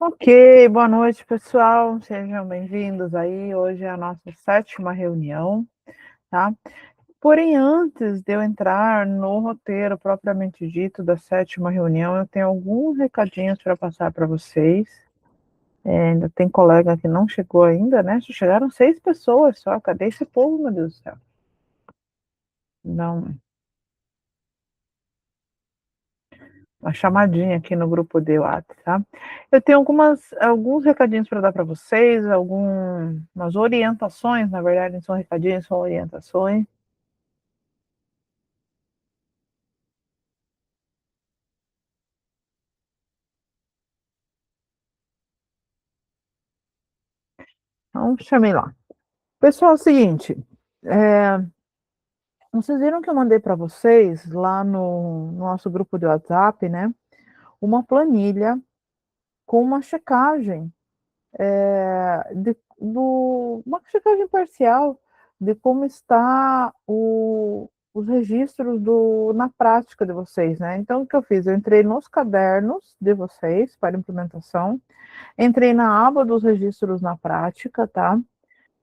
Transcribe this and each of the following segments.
Ok, boa noite, pessoal. Sejam bem-vindos aí. Hoje é a nossa 7ª reunião, tá? Porém, antes de eu entrar no roteiro propriamente dito da 7ª reunião, eu tenho alguns recadinhos para passar para vocês. Ainda tem colega que não chegou ainda, né? Só chegaram 6 pessoas só. Cadê esse povo, meu Deus do céu? Não, uma chamadinha aqui no grupo de WhatsApp, tá? Eu tenho alguns recadinhos para dar para vocês, algumas orientações, na verdade, não são recadinhos, são orientações. Então, chamei lá. Pessoal, é o seguinte, vocês viram que eu mandei para vocês lá no nosso grupo de WhatsApp, né? Uma planilha com uma checagem uma checagem parcial de como está os registros na prática de vocês, né? Então, o que eu fiz? Eu entrei nos cadernos de vocês para implementação, entrei na aba dos registros na prática, tá?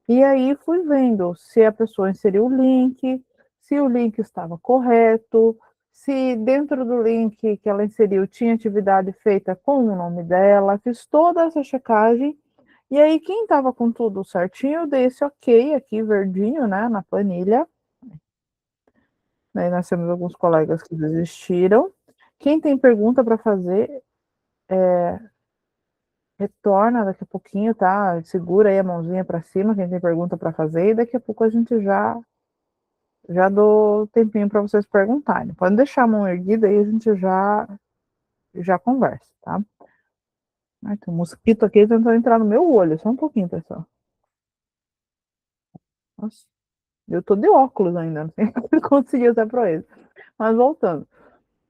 E aí fui vendo se a pessoa inseriu o link, se o link estava correto, se dentro do link que ela inseriu tinha atividade feita com o nome dela, fiz toda essa checagem. E aí, quem estava com tudo certinho, eu dei esse ok aqui, verdinho, né, na planilha. Daí nós temos alguns colegas que desistiram. Quem tem pergunta para fazer, retorna daqui a pouquinho, tá? Segura aí a mãozinha para cima, quem tem pergunta para fazer, e daqui a pouco a gente já dou tempinho para vocês perguntarem. Pode deixar a mão erguida aí, a gente já conversa, tá? Ai, tem um mosquito aqui tentando entrar no meu olho, só um pouquinho, pessoal. Nossa, eu tô de óculos ainda, não sei se consegui usar para isso. Mas voltando.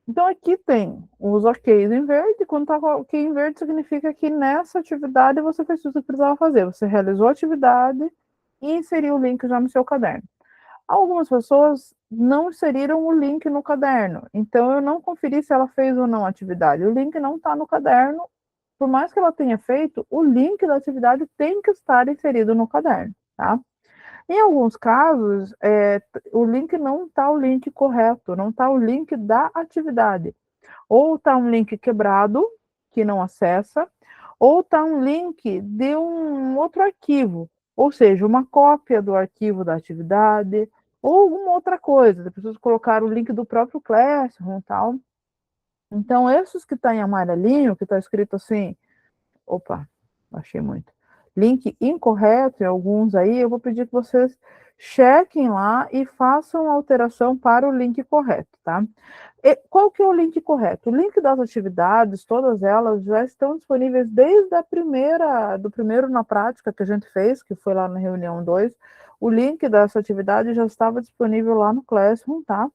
Então, aqui tem os OKs em verde. Quando está OK em verde, significa que nessa atividade você fez tudo o que precisava fazer. Você realizou a atividade e inseriu o link já no seu caderno. Algumas pessoas não inseriram o link no caderno, então eu não conferi se ela fez ou não a atividade. O link não está no caderno, por mais que ela tenha feito, o link da atividade tem que estar inserido no caderno, tá? Em alguns casos, o link não está o link correto, não está o link da atividade. Ou está um link quebrado, que não acessa, ou está um link de um outro arquivo, ou seja, uma cópia do arquivo da atividade, ou alguma outra coisa. As pessoas colocaram o link do próprio Classroom e tal. Então, esses que estão em amarelinho, que está escrito assim, opa, achei muito. Link incorreto em alguns aí, eu vou pedir que vocês chequem lá e façam a alteração para o link correto, tá? E qual que é o link correto? O link das atividades, todas elas já estão disponíveis desde do primeiro na prática que a gente fez, que foi lá na reunião 2. O link dessa atividade já estava disponível lá no Classroom, tá?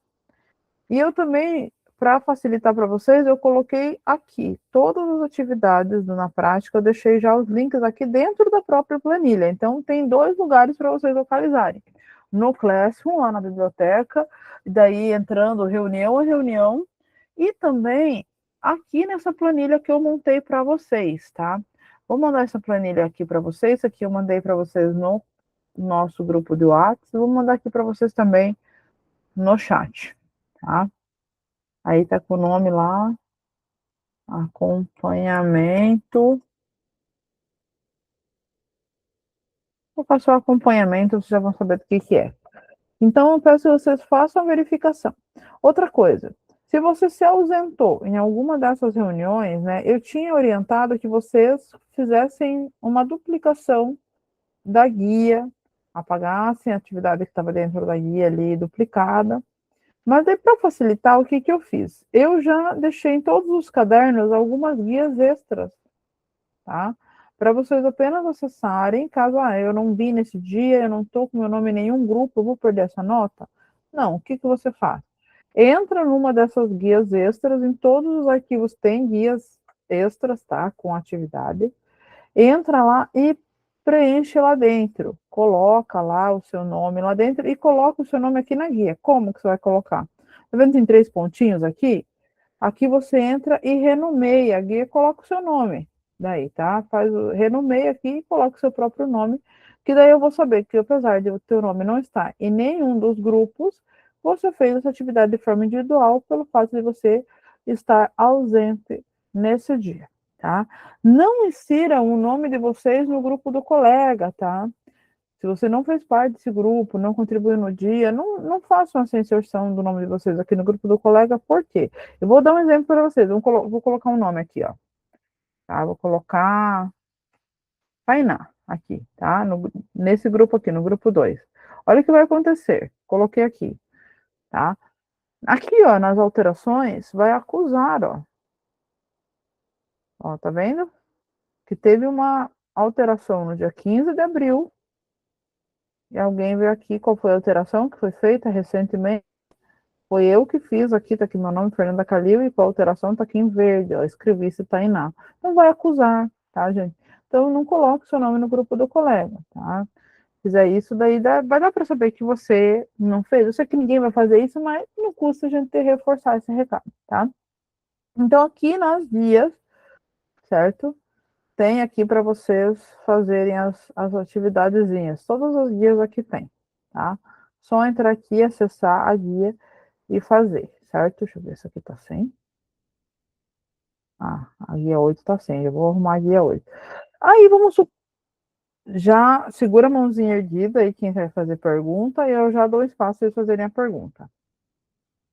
E eu também, para facilitar para vocês, eu coloquei aqui todas as atividades na prática, eu deixei já os links aqui dentro da própria planilha. Então, tem 2 lugares para vocês localizarem. No Classroom, lá na biblioteca, e daí entrando reunião a reunião, e também aqui nessa planilha que eu montei para vocês, tá? Vou mandar essa planilha aqui para vocês, aqui eu mandei para vocês no nosso grupo de WhatsApp, vou mandar aqui para vocês também no chat, tá? Aí tá com o nome lá, acompanhamento. Vou passar o acompanhamento, vocês já vão saber do que é. Então, eu peço que vocês façam a verificação. Outra coisa, se você se ausentou em alguma dessas reuniões, né, eu tinha orientado que vocês fizessem uma duplicação da guia, apagassem a atividade que estava dentro da guia ali duplicada. Mas aí, para facilitar, o que eu fiz? Eu já deixei em todos os cadernos algumas guias extras, tá? Para vocês apenas acessarem, caso eu não vi nesse dia, eu não estou com meu nome em nenhum grupo, eu vou perder essa nota? Não, o que você faz? Entra numa dessas guias extras, em todos os arquivos tem guias extras, tá? Com atividade. Entra lá e preenche lá dentro. Coloca lá o seu nome lá dentro e coloca o seu nome aqui na guia. Como que você vai colocar? Tá vendo? Tem 3 pontinhos aqui? Aqui você entra e renomeia a guia e coloca o seu nome. Daí, tá? Renomeia aqui e coloca o seu próprio nome, que daí eu vou saber que apesar de o teu nome não estar em nenhum dos grupos, você fez essa atividade de forma individual pelo fato de você estar ausente nesse dia, tá? Não insira o nome de vocês no grupo do colega, tá? Se você não fez parte desse grupo, não contribuiu no dia, não façam essa inserção do nome de vocês aqui no grupo do colega, por quê? Eu vou dar um exemplo para vocês, vou colocar um nome aqui, ó. Tá? Vou colocar Tainá aqui, tá? Nesse grupo aqui, no grupo 2. Olha o que vai acontecer. Coloquei aqui, tá? Aqui, ó, nas alterações, vai acusar, ó. Ó, tá vendo? Que teve uma alteração no dia 15 de abril. E alguém veio aqui, qual foi a alteração que foi feita recentemente? Foi eu que fiz aqui, tá aqui meu nome, Fernanda Calil, e com a alteração tá aqui em verde, ó, escrevi se Tainá. Não vai acusar, tá, gente? Então, não coloque seu nome no grupo do colega, tá? Se fizer isso, daí vai dar para saber que você não fez. Eu sei que ninguém vai fazer isso, mas não custa a gente ter reforçar esse recado, tá? Então, aqui nas guias, certo? Tem aqui para vocês fazerem as atividadezinhas. Todas as guias aqui tem, tá? Só entrar aqui, acessar a guia e fazer, certo? Deixa eu ver se aqui tá sem. Ah, a guia 8 tá sem. Eu vou arrumar a guia 8. Aí, já segura a mãozinha erguida aí quem vai fazer pergunta e eu já dou espaço para eles fazerem a pergunta.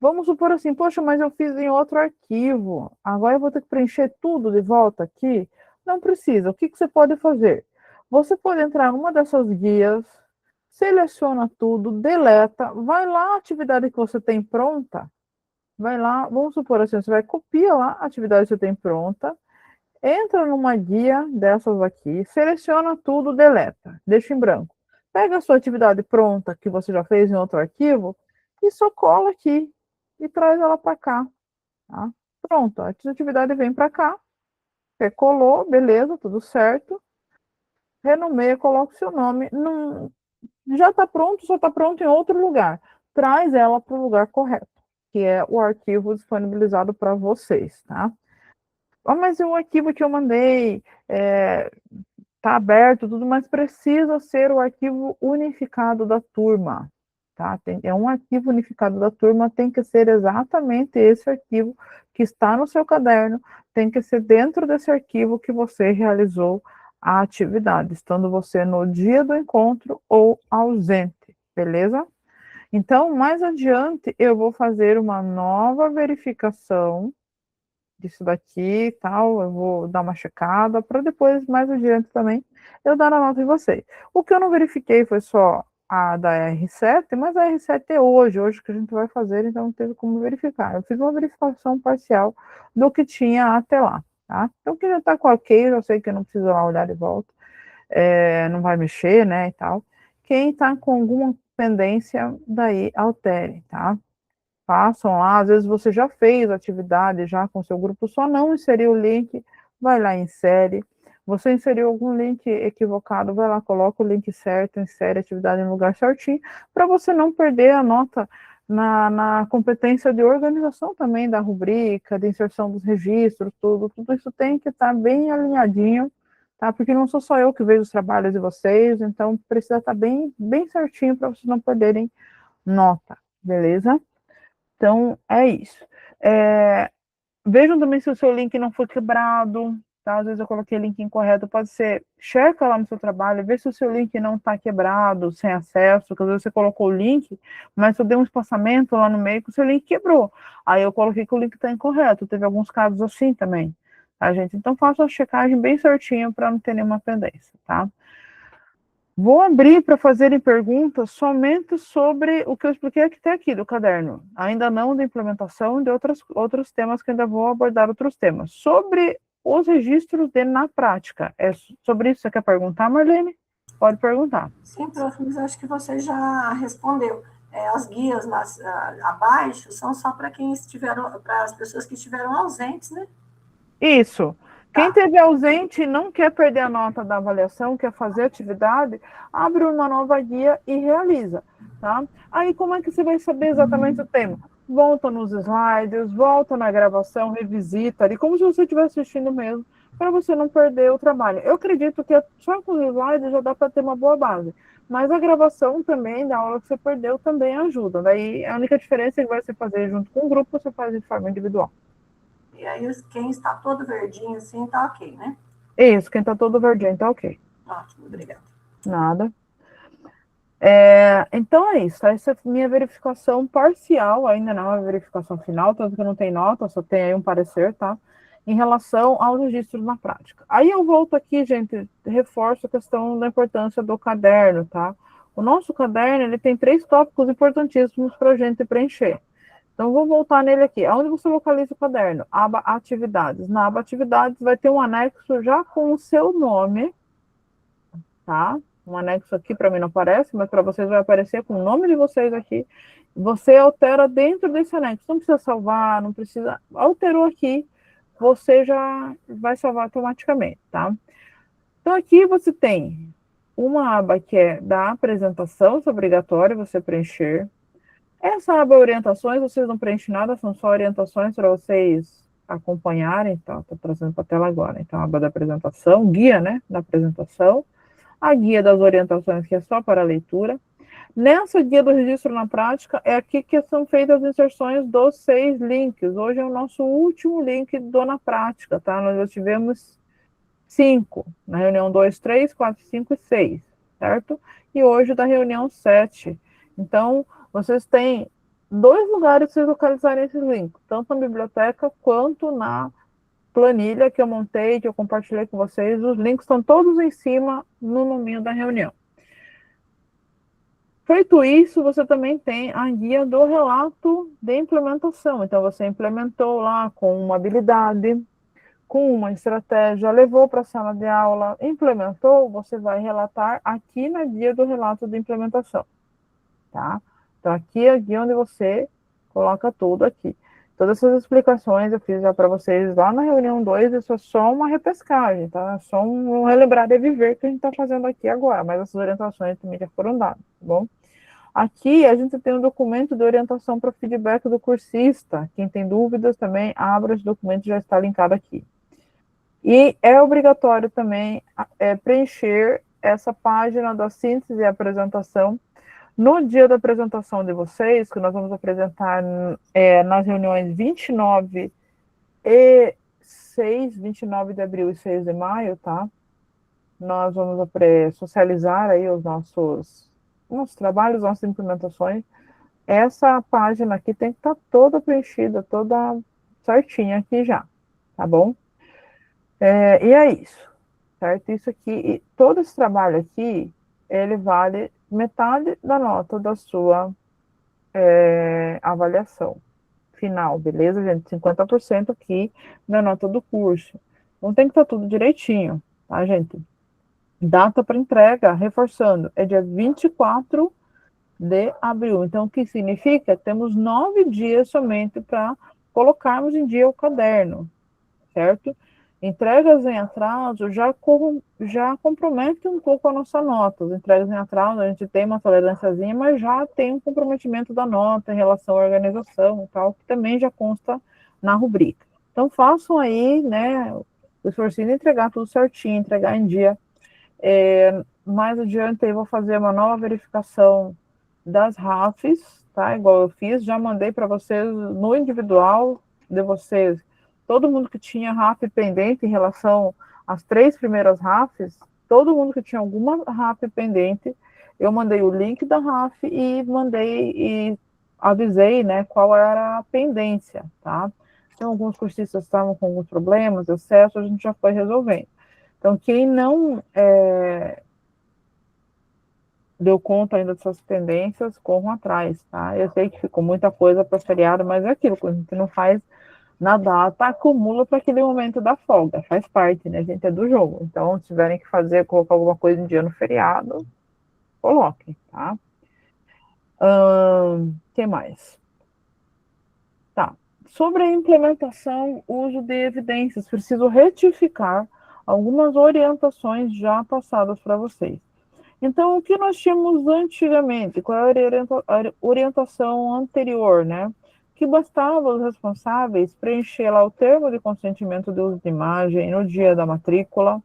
Vamos supor assim, poxa, mas eu fiz em outro arquivo, agora eu vou ter que preencher tudo de volta aqui? Não precisa. O que você pode fazer? Você pode entrar numa dessas guias, seleciona tudo, deleta, vai lá a atividade que você tem pronta, vai lá, vamos supor assim, você vai copiar lá a atividade que você tem pronta, entra numa guia dessas aqui, seleciona tudo, deleta, deixa em branco. Pega a sua atividade pronta que você já fez em outro arquivo e só cola aqui e traz ela para cá. Tá? Pronto, a atividade vem para cá. Você colou, beleza, tudo certo. Renomeia, coloca o seu nome. Não, já está pronto, só está pronto em outro lugar. Traz ela para o lugar correto, que é o arquivo disponibilizado para vocês, tá? Oh, mas o arquivo que eu mandei tá aberto, tudo, mas precisa ser o arquivo unificado da turma, tá? É um arquivo unificado da turma, tem que ser exatamente esse arquivo que está no seu caderno, tem que ser dentro desse arquivo que você realizou a atividade, estando você no dia do encontro ou ausente, beleza? Então, mais adiante, eu vou fazer uma nova verificação disso daqui e tal, eu vou dar uma checada para depois, mais adiante também, eu dar a nota em vocês. O que eu não verifiquei foi só a da R7, mas a R7 é hoje que a gente vai fazer, então não teve como verificar. Eu fiz uma verificação parcial do que tinha até lá, tá? Então, quem já está com ok, eu sei que não precisa lá olhar de volta, não vai mexer, né, e tal. Quem está com alguma pendência, daí altere, tá? Façam lá, às vezes você já fez atividade já com seu grupo, só não inseriu o link, vai lá e insere. Você inseriu algum link equivocado, vai lá, coloca o link certo, insere a atividade no lugar certinho, para você não perder a nota na competência de organização também da rubrica, de inserção dos registros, tudo isso tem que estar bem alinhadinho, tá? Porque não sou só eu que vejo os trabalhos de vocês, então precisa estar bem certinho para vocês não perderem nota, beleza? Então, é isso. Vejam também se o seu link não foi quebrado, tá? Às vezes eu coloquei link incorreto, pode ser, checa lá no seu trabalho, vê se o seu link não está quebrado, sem acesso, porque às vezes você colocou o link, mas eu dei um espaçamento lá no meio que o seu link quebrou. Aí eu coloquei que o link está incorreto, teve alguns casos assim também, tá, gente? Então faça a checagem bem certinho para não ter nenhuma pendência, tá? Vou abrir para fazerem perguntas somente sobre o que eu expliquei que tem aqui do caderno. Ainda não da implementação de outros temas que ainda vou abordar outros temas. Sobre os registros na prática. É sobre isso que você quer perguntar, Marlene? Pode perguntar. Sim, prof, mas acho que você já respondeu. As guias abaixo são só para para as pessoas que estiveram ausentes, né? Isso. Quem esteve ausente e não quer perder a nota da avaliação, quer fazer atividade, abre uma nova guia e realiza, tá? Aí como é que você vai saber exatamente o tema? Volta nos slides, volta na gravação, revisita ali, como se você estivesse assistindo mesmo, para você não perder o trabalho. Eu acredito que só com os slides já dá para ter uma boa base. Mas a gravação também da aula que você perdeu também ajuda. Daí a única diferença é que vai você fazer junto com o grupo, você faz de forma individual. E aí, quem está todo verdinho assim, tá ok, né? Isso, quem tá todo verdinho, tá ok. Ótimo, obrigada. Nada. Então é isso. Essa é a minha verificação parcial, ainda não é a verificação final, tanto que não tem nota, só tem aí um parecer, tá? Em relação aos registros na prática. Aí eu volto aqui, gente, reforço a questão da importância do caderno, tá? O nosso caderno, ele tem 3 tópicos importantíssimos para a gente preencher. Então, vou voltar nele aqui. Onde você localiza o caderno? Aba Atividades. Na aba Atividades vai ter um anexo já com o seu nome, tá? Um anexo aqui para mim não aparece, mas para vocês vai aparecer com o nome de vocês aqui. Você altera dentro desse anexo. Não precisa salvar, não precisa. Alterou aqui, você já vai salvar automaticamente, tá? Então, aqui você tem uma aba que é da apresentação, isso é obrigatório você preencher. Essa aba orientações, vocês não preenchem nada, são só orientações para vocês acompanharem, tá? Estou trazendo para a tela agora. Então, a aba da apresentação, guia, né, da apresentação, a guia das orientações, que é só para leitura. Nessa guia do registro na prática, é aqui que são feitas as inserções dos 6 links. Hoje é o nosso último link do na prática, tá? Nós já tivemos 5, na reunião 2, 3, 4, 5 e 6, certo? E hoje da reunião 7. Então, vocês têm 2 lugares para vocês localizarem esses links, tanto na biblioteca quanto na planilha que eu montei, que eu compartilhei com vocês. Os links estão todos em cima no nominho da reunião. Feito isso, você também tem a guia do relato de implementação. Então, você implementou lá com uma habilidade, com uma estratégia, levou para a sala de aula, implementou, você vai relatar aqui na guia do relato de implementação, tá? Então, aqui é a guia onde você coloca tudo aqui. Todas essas explicações eu fiz já para vocês lá na reunião 2, isso é só uma repescagem, tá? É só um relembrar de viver que a gente está fazendo aqui agora, mas essas orientações também já foram dadas, tá bom? Aqui a gente tem um documento de orientação para feedback do cursista. Quem tem dúvidas também, abra esse documento, já está linkado aqui. E é obrigatório também preencher essa página da síntese e apresentação no dia da apresentação de vocês, que nós vamos apresentar nas reuniões 29 de abril e 6 de maio, tá? Nós vamos socializar aí os nossos trabalhos, nossas implementações. Essa página aqui tem que estar toda preenchida, toda certinha aqui já, tá bom? E é isso, certo? Isso aqui, todo esse trabalho aqui, ele vale metade da nota da sua avaliação final, beleza, gente? 50% aqui na nota do curso. Então tem que estar tudo direitinho, tá, gente? Data para entrega, reforçando, é dia 24 de abril. Então, o que significa? Temos 9 dias somente para colocarmos em dia o caderno, certo? Entregas em atraso já compromete um pouco a nossa nota. As entregas em atraso, a gente tem uma tolerânciazinha, mas já tem um comprometimento da nota em relação à organização e tal, que também já consta na rubrica. Então, façam aí, né, o esforço de entregar tudo certinho, entregar em dia. Mais adiante, eu vou fazer uma nova verificação das RAFs, tá? Igual eu fiz, já mandei para vocês no individual de vocês, todo mundo que tinha RAF pendente em relação às 3 primeiras RAFs, todo mundo que tinha alguma RAF pendente, eu mandei o link da RAF e avisei, né, qual era a pendência, tá? Então, alguns cursistas estavam com alguns problemas de acesso, a gente já foi resolvendo. Então, quem não deu conta ainda dessas tendências, corram atrás, tá? Eu sei que ficou muita coisa para feriado, mas é aquilo, quando a gente não faz na data, acumula para aquele momento da folga, faz parte, né? A gente é do jogo. Então, se tiverem que colocar alguma coisa em dia no feriado, coloquem, tá? Que mais? Tá. Sobre a implementação, uso de evidências, preciso retificar algumas orientações já passadas para vocês. Então, o que nós tínhamos antigamente? Qual era a orientação anterior, né? que bastava os responsáveis preencher lá o termo de consentimento de uso de imagem no dia da matrícula,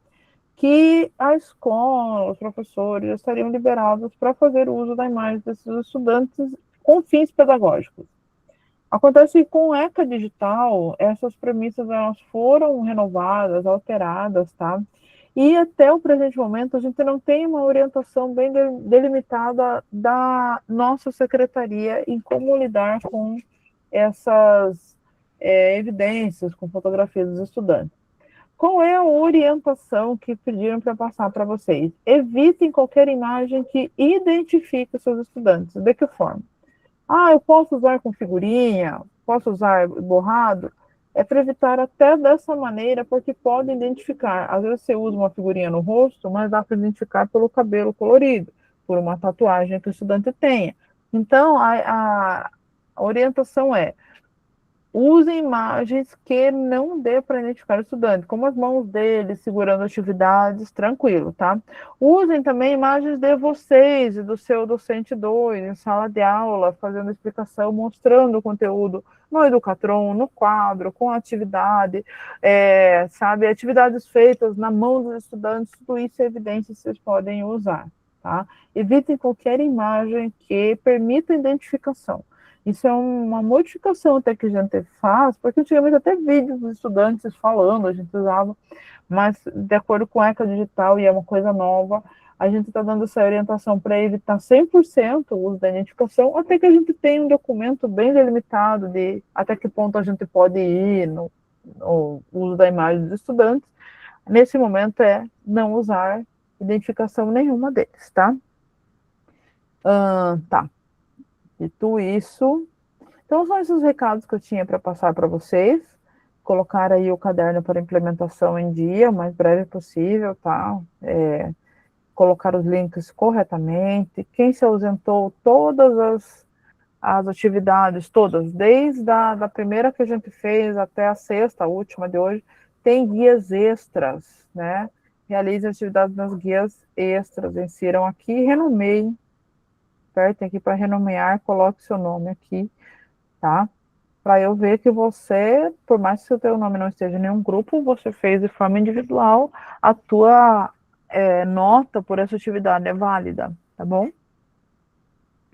que a escola, os professores estariam liberados para fazer uso da imagem desses estudantes com fins pedagógicos. Acontece que com o ECA Digital, essas premissas elas foram renovadas, alteradas, tá? E até o presente momento, a gente não tem uma orientação bem delimitada da nossa secretaria em como lidar com essas evidências, com fotografias dos estudantes. Qual é a orientação que pediram para passar para vocês? Evitem qualquer imagem que identifique os seus estudantes. De que forma? Ah, eu posso usar com figurinha, posso usar borrado. É para evitar até dessa maneira, porque pode identificar. Às vezes você usa uma figurinha no rosto, mas dá para identificar pelo cabelo colorido, por uma tatuagem que o estudante tenha. Então, a orientação é: use imagens que não dê para identificar o estudante, como as mãos dele segurando atividades, tranquilo, tá? Usem também imagens de vocês e do seu docente 2, em sala de aula, fazendo explicação, mostrando o conteúdo no Educatron, no quadro, com atividade, sabe? Atividades feitas na mão dos estudantes, tudo isso é evidência que vocês podem usar, tá? Evitem qualquer imagem que permita identificação. Isso é uma modificação até que a gente faz, porque antigamente até vídeos dos estudantes falando, a gente usava, mas de acordo com a ECA Digital, e é uma coisa nova, a gente está dando essa orientação para evitar 100% o uso da identificação, até que a gente tenha um documento bem delimitado de até que ponto a gente pode ir no uso da imagem dos estudantes. Nesse momento é não usar identificação nenhuma deles, tá? Tá. Dito isso, então são esses recados que eu tinha para passar para vocês. Colocar aí o caderno para implementação em dia, o mais breve possível, tá? Colocar os links corretamente. Quem se ausentou, todas as atividades, todas, desde a primeira que a gente fez até a sexta, a última de hoje, tem guias extras, né? Realize atividades nas guias extras, insiram aqui, renomeiem. Apertem aqui para renomear, coloque seu nome aqui, tá? Para eu ver que você, por mais que o seu nome não esteja em nenhum grupo, você fez de forma individual, a tua nota por essa atividade é válida, tá bom?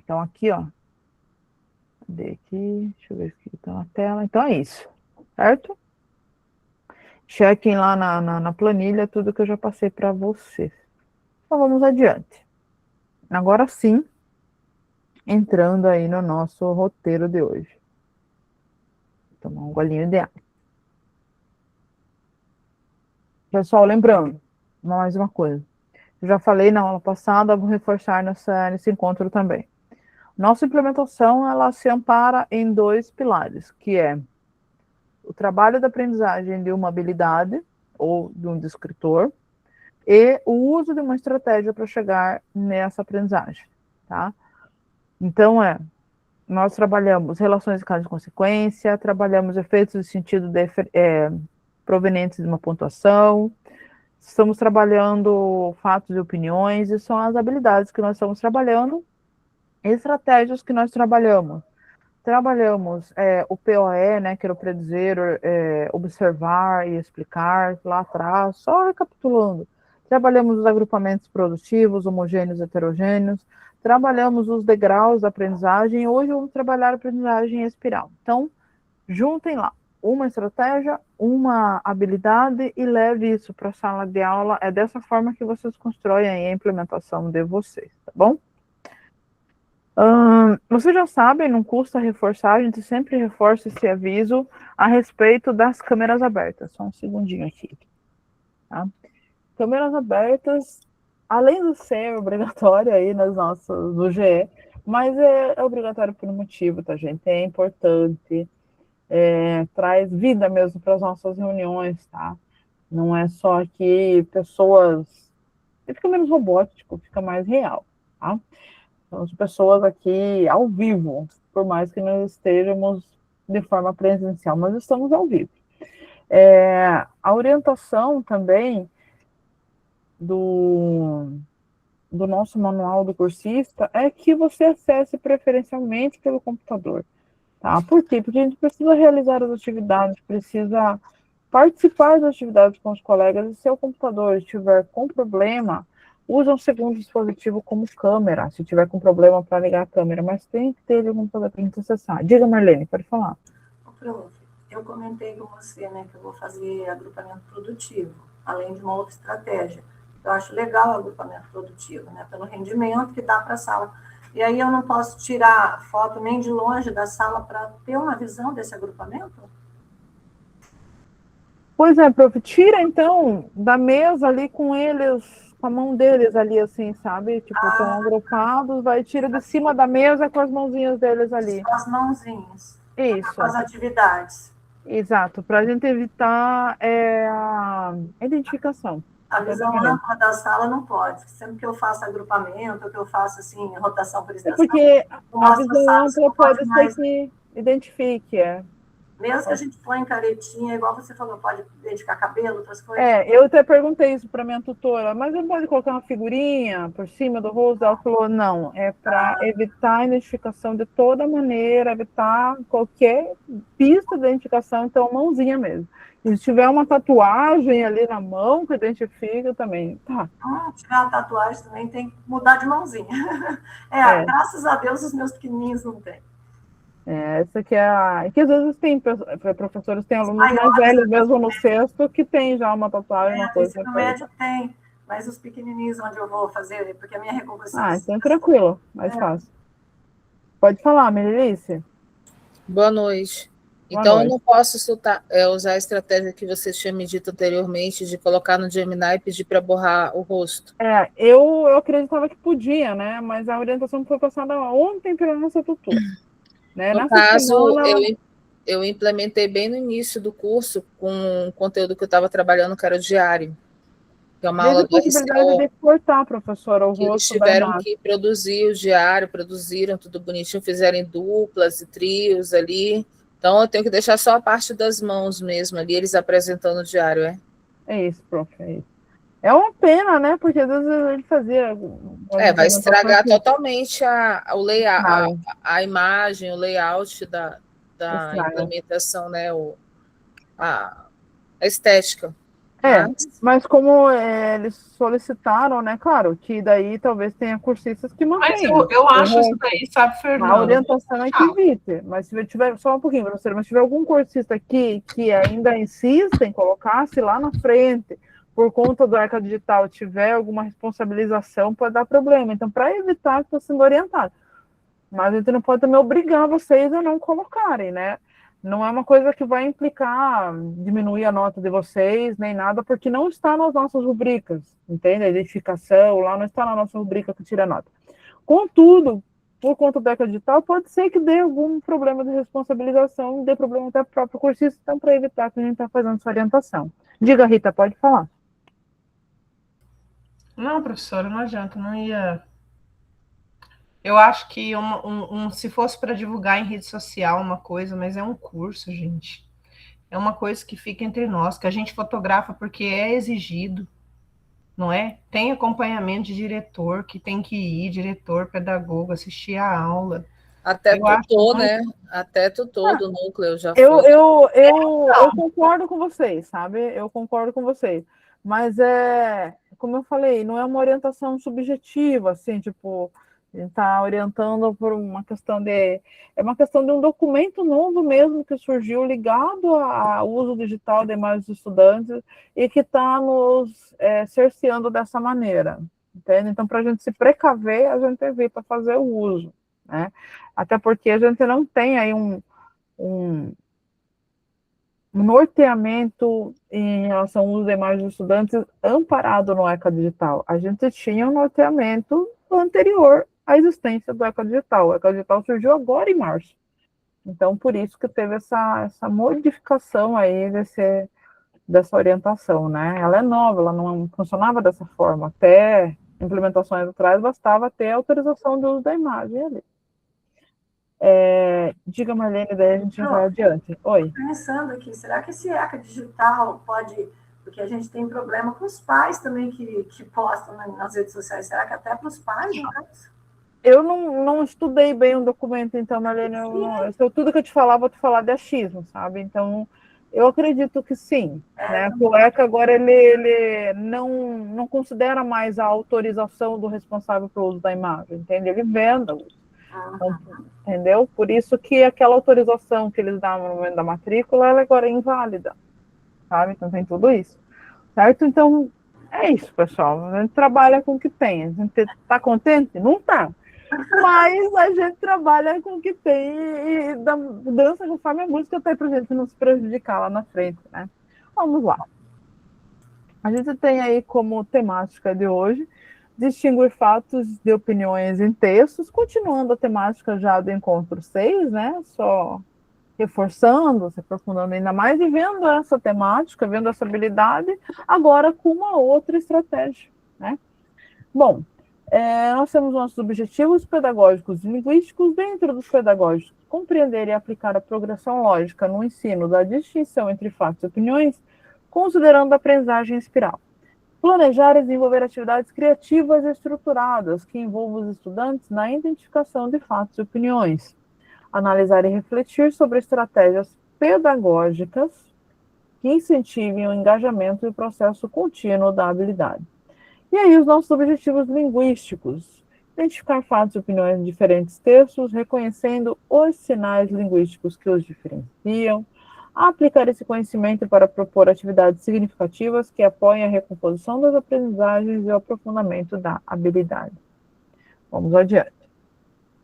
Então aqui, ó, cadê aqui? Deixa eu ver se está na tela. Então é isso, certo? Chequem lá na planilha tudo que eu já passei para vocês. Então vamos adiante. Agora sim, entrando aí no nosso roteiro de hoje. Vou tomar um golinho de água. Pessoal, lembrando, mais uma coisa. Eu já falei na aula passada, vou reforçar nesse encontro também. Nossa implementação, ela se ampara em dois pilares, que é o trabalho da aprendizagem de uma habilidade ou de um descritor e o uso de uma estratégia para chegar nessa aprendizagem, tá? Então, nós trabalhamos relações de causa e consequência, trabalhamos efeitos de sentido provenientes de uma pontuação, estamos trabalhando fatos e opiniões, e são as habilidades que nós estamos trabalhando, estratégias que nós trabalhamos. Trabalhamos o POE, né, que era o predizer, observar e explicar, lá atrás, só recapitulando. Trabalhamos os agrupamentos produtivos, homogêneos e heterogêneos, trabalhamos os degraus da aprendizagem, e hoje vamos trabalhar a aprendizagem em espiral. Então, juntem lá uma estratégia, uma habilidade e leve isso para a sala de aula. É dessa forma que vocês constroem a implementação de vocês, tá bom? Vocês já sabem, não custa reforçar, a gente sempre reforça esse aviso a respeito das câmeras abertas. Só um segundinho aqui. Tá? Câmeras abertas, além de ser obrigatório aí nas nossas do GE, mas é obrigatório por um motivo, tá, gente? É importante, traz vida mesmo para as nossas reuniões, tá? Não é só aqui pessoas. Fica menos robótico, fica mais real, tá? São pessoas aqui ao vivo, por mais que nós estejamos de forma presencial, mas estamos ao vivo. A orientação também do nosso manual do cursista é que você acesse preferencialmente pelo computador. Tá? Por quê? Porque a gente precisa realizar as atividades, precisa participar das atividades com os colegas, e se o computador estiver com problema, usa um segundo dispositivo como câmera, se tiver com problema para ligar a câmera, mas tem que ter algum computador para a gente acessar. Diga, Marlene, pode falar. Prof, eu comentei com você, né, que eu vou fazer agrupamento produtivo, além de uma outra estratégia. Eu acho legal o agrupamento produtivo, né, pelo rendimento que dá para a sala. E aí eu não posso tirar foto nem de longe da sala para ter uma visão desse agrupamento? Pois é, prof, tira então da mesa ali com eles, com a mão deles ali, assim, sabe? Tipo, estão agrupados, vai tira de cima da mesa com as mãozinhas deles ali. Só as mãozinhas, com Isso, as atividades. exato, para a gente evitar a identificação. A visão ampla da sala não pode. Sempre que eu faço agrupamento, que eu faço assim, rotação por É estação, porque a mostra visão salas que ampla não pode pode ser mais. que identifique, Mesmo que a gente põe caretinha, igual você falou, pode dedicar cabelo, outras coisas. Eu até perguntei isso para minha tutora, mas não pode colocar uma figurinha por cima do rosto? Ela falou, não, é para evitar a identificação de toda maneira, evitar qualquer pista de identificação, então mãozinha mesmo. E se tiver uma tatuagem ali na mão que identifica também, tá. Se tiver uma tatuagem também tem que mudar de mãozinha. Graças a Deus os meus pequenininhos não têm. Essa que é a... Que às vezes tem professores, tem alunos mais velhos, mesmo no sexto, que tem já uma tatuagem, uma coisa. No ensino médio tem, mas os pequenininhos onde eu vou fazer, porque a minha recuperação... então tranquilo, mais fácil. Pode falar, Melilice. Boa noite. Então, eu não posso usar a estratégia que você tinha me dito anteriormente, de colocar no Gemini e pedir para borrar o rosto. Eu acreditava que podia, né? Mas a orientação foi passada ontem pela nossa tutora. Né? No caso, eu implementei bem no início do curso com um conteúdo que eu estava trabalhando, que era o diário, que é uma aula do RCO. De cortar, professora, o rosto. Eles tiveram que produzir o diário, produziram tudo bonitinho, fizeram em duplas e trios ali. Então, eu tenho que deixar só a parte das mãos mesmo ali, eles apresentando o diário, É isso, prof, é isso. É uma pena, né? Porque às vezes ele fazia... vai estragar totalmente o layout, a imagem, o layout da implementação, né? A estética. Mas como eles solicitaram, né? Claro, que daí talvez tenha cursistas que mantenham. Mas eu acho isso daí, sabe, Fernanda? A orientação é que evite. Mas se tiver, só um pouquinho, professora, mas se tiver algum cursista aqui que ainda insista em colocar-se lá na frente, por conta do ECA digital, tiver alguma responsabilização, pode dar problema. Então, para evitar, está sendo orientado. Mas a gente não pode também obrigar vocês a não colocarem, né? Não é uma coisa que vai implicar diminuir a nota de vocês, nem nada, porque não está nas nossas rubricas, entende? A identificação lá não está na nossa rubrica que tira nota. Contudo, por conta do ECA digital, pode ser que dê algum problema de responsabilização, dê problema até para o próprio cursista, então para evitar que a gente está fazendo essa orientação. Diga, Rita, pode falar. Não, professora, não adianta, não ia... Eu acho que se fosse para divulgar em rede social uma coisa, mas é um curso, gente. É uma coisa que fica entre nós, que a gente fotografa porque é exigido, não é? Tem acompanhamento de diretor, que tem que ir, diretor, pedagogo, assistir a aula. Até tutor, né? Até tutor do núcleo já foi. Eu concordo com vocês, sabe? Eu concordo com vocês. Mas como eu falei, não é uma orientação subjetiva, assim, tipo... A gente está orientando por uma questão de... É uma questão de um documento novo mesmo que surgiu ligado ao uso digital de imagens dos estudantes e que está nos cerceando dessa maneira, entende? Então, para a gente se precaver, a gente evita fazer o uso, né? Até porque a gente não tem aí um norteamento em relação ao uso de imagens dos estudantes amparado no ECA Digital. A gente tinha um norteamento anterior à existência do ECA Digital. O ECA Digital surgiu agora em março. Então, por isso que teve essa modificação aí dessa orientação, né? Ela é nova, ela não funcionava dessa forma. Até implementações atrás, bastava ter autorização do uso da imagem ali. Diga, Marlene, daí a gente vai adiante. Oi. Pensando aqui, será que esse ECA digital pode... Porque a gente tem problema com os pais também que postam nas redes sociais. Será que até para os pais, no caso? Eu não estudei bem o documento, então, Marlene, tudo que eu te falar, vou te falar de achismo, sabe? Então, eu acredito que sim. Né? O ECA agora ele não considera mais a autorização do responsável pelo uso da imagem, entende? Ele venda. Então, entendeu? Por isso que aquela autorização que eles dão no momento da matrícula, ela agora é inválida, sabe? Então tem tudo isso, certo? Então, é isso, pessoal. A gente trabalha com o que tem. A gente está contente? Não está. Mas a gente trabalha com o que tem e da mudança conforme a música até para a gente não se prejudicar lá na frente, né? Vamos lá. A gente tem aí como temática de hoje distinguir fatos de opiniões em textos, continuando a temática já do encontro 6, né? Só reforçando, se aprofundando ainda mais e vendo essa temática, vendo essa habilidade, agora com uma outra estratégia, né? Bom, nós temos nossos objetivos pedagógicos e linguísticos. Dentro dos pedagógicos, compreender e aplicar a progressão lógica no ensino da distinção entre fatos e opiniões, considerando a aprendizagem espiral. Planejar e desenvolver atividades criativas e estruturadas que envolvam os estudantes na identificação de fatos e opiniões. Analisar e refletir sobre estratégias pedagógicas que incentivem o engajamento e o processo contínuo da habilidade. E aí, os nossos objetivos linguísticos. Identificar fatos e opiniões em diferentes textos, reconhecendo os sinais linguísticos que os diferenciam. Aplicar esse conhecimento para propor atividades significativas que apoiem a recomposição das aprendizagens e o aprofundamento da habilidade. Vamos adiante.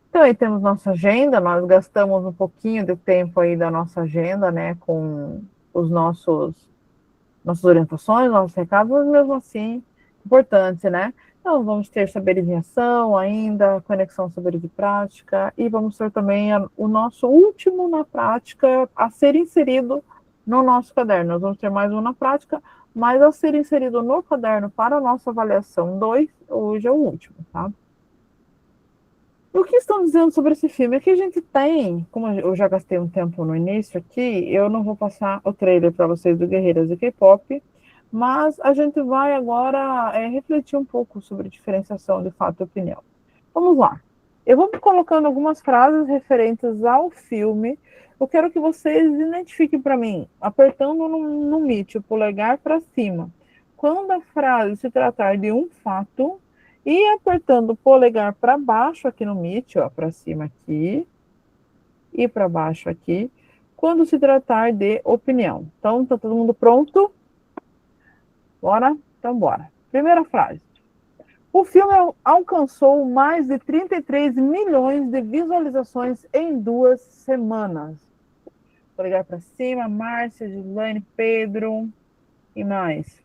Então, aí temos nossa agenda. Nós gastamos um pouquinho de tempo aí da nossa agenda, né, com os nossas orientações, nossos recados, mas mesmo assim, importante, né? Então, vamos ter saberes em ação ainda, conexão saberes de prática, e vamos ter também o nosso último na prática a ser inserido no nosso caderno. Nós vamos ter mais um na prática, mas a ser inserido no caderno para a nossa avaliação 2, hoje é o último, tá? O que estão dizendo sobre esse filme? Aqui a gente tem, como eu já gastei um tempo no início aqui, eu não vou passar o trailer para vocês do Guerreiras e K-Pop, mas a gente vai agora refletir um pouco sobre diferenciação de fato e opinião. Vamos lá. Eu vou colocando algumas frases referentes ao filme. Eu quero que vocês identifiquem para mim, apertando no Meet o polegar para cima, quando a frase se tratar de um fato, e apertando o polegar para baixo aqui no Meet, ó, para cima aqui, e para baixo aqui, quando se tratar de opinião. Então, tá todo mundo pronto? Bora? Então, bora. Primeira frase. O filme alcançou mais de 33 milhões de visualizações em 2 semanas. Polegar para cima, Márcia, Gislaine, Pedro e mais.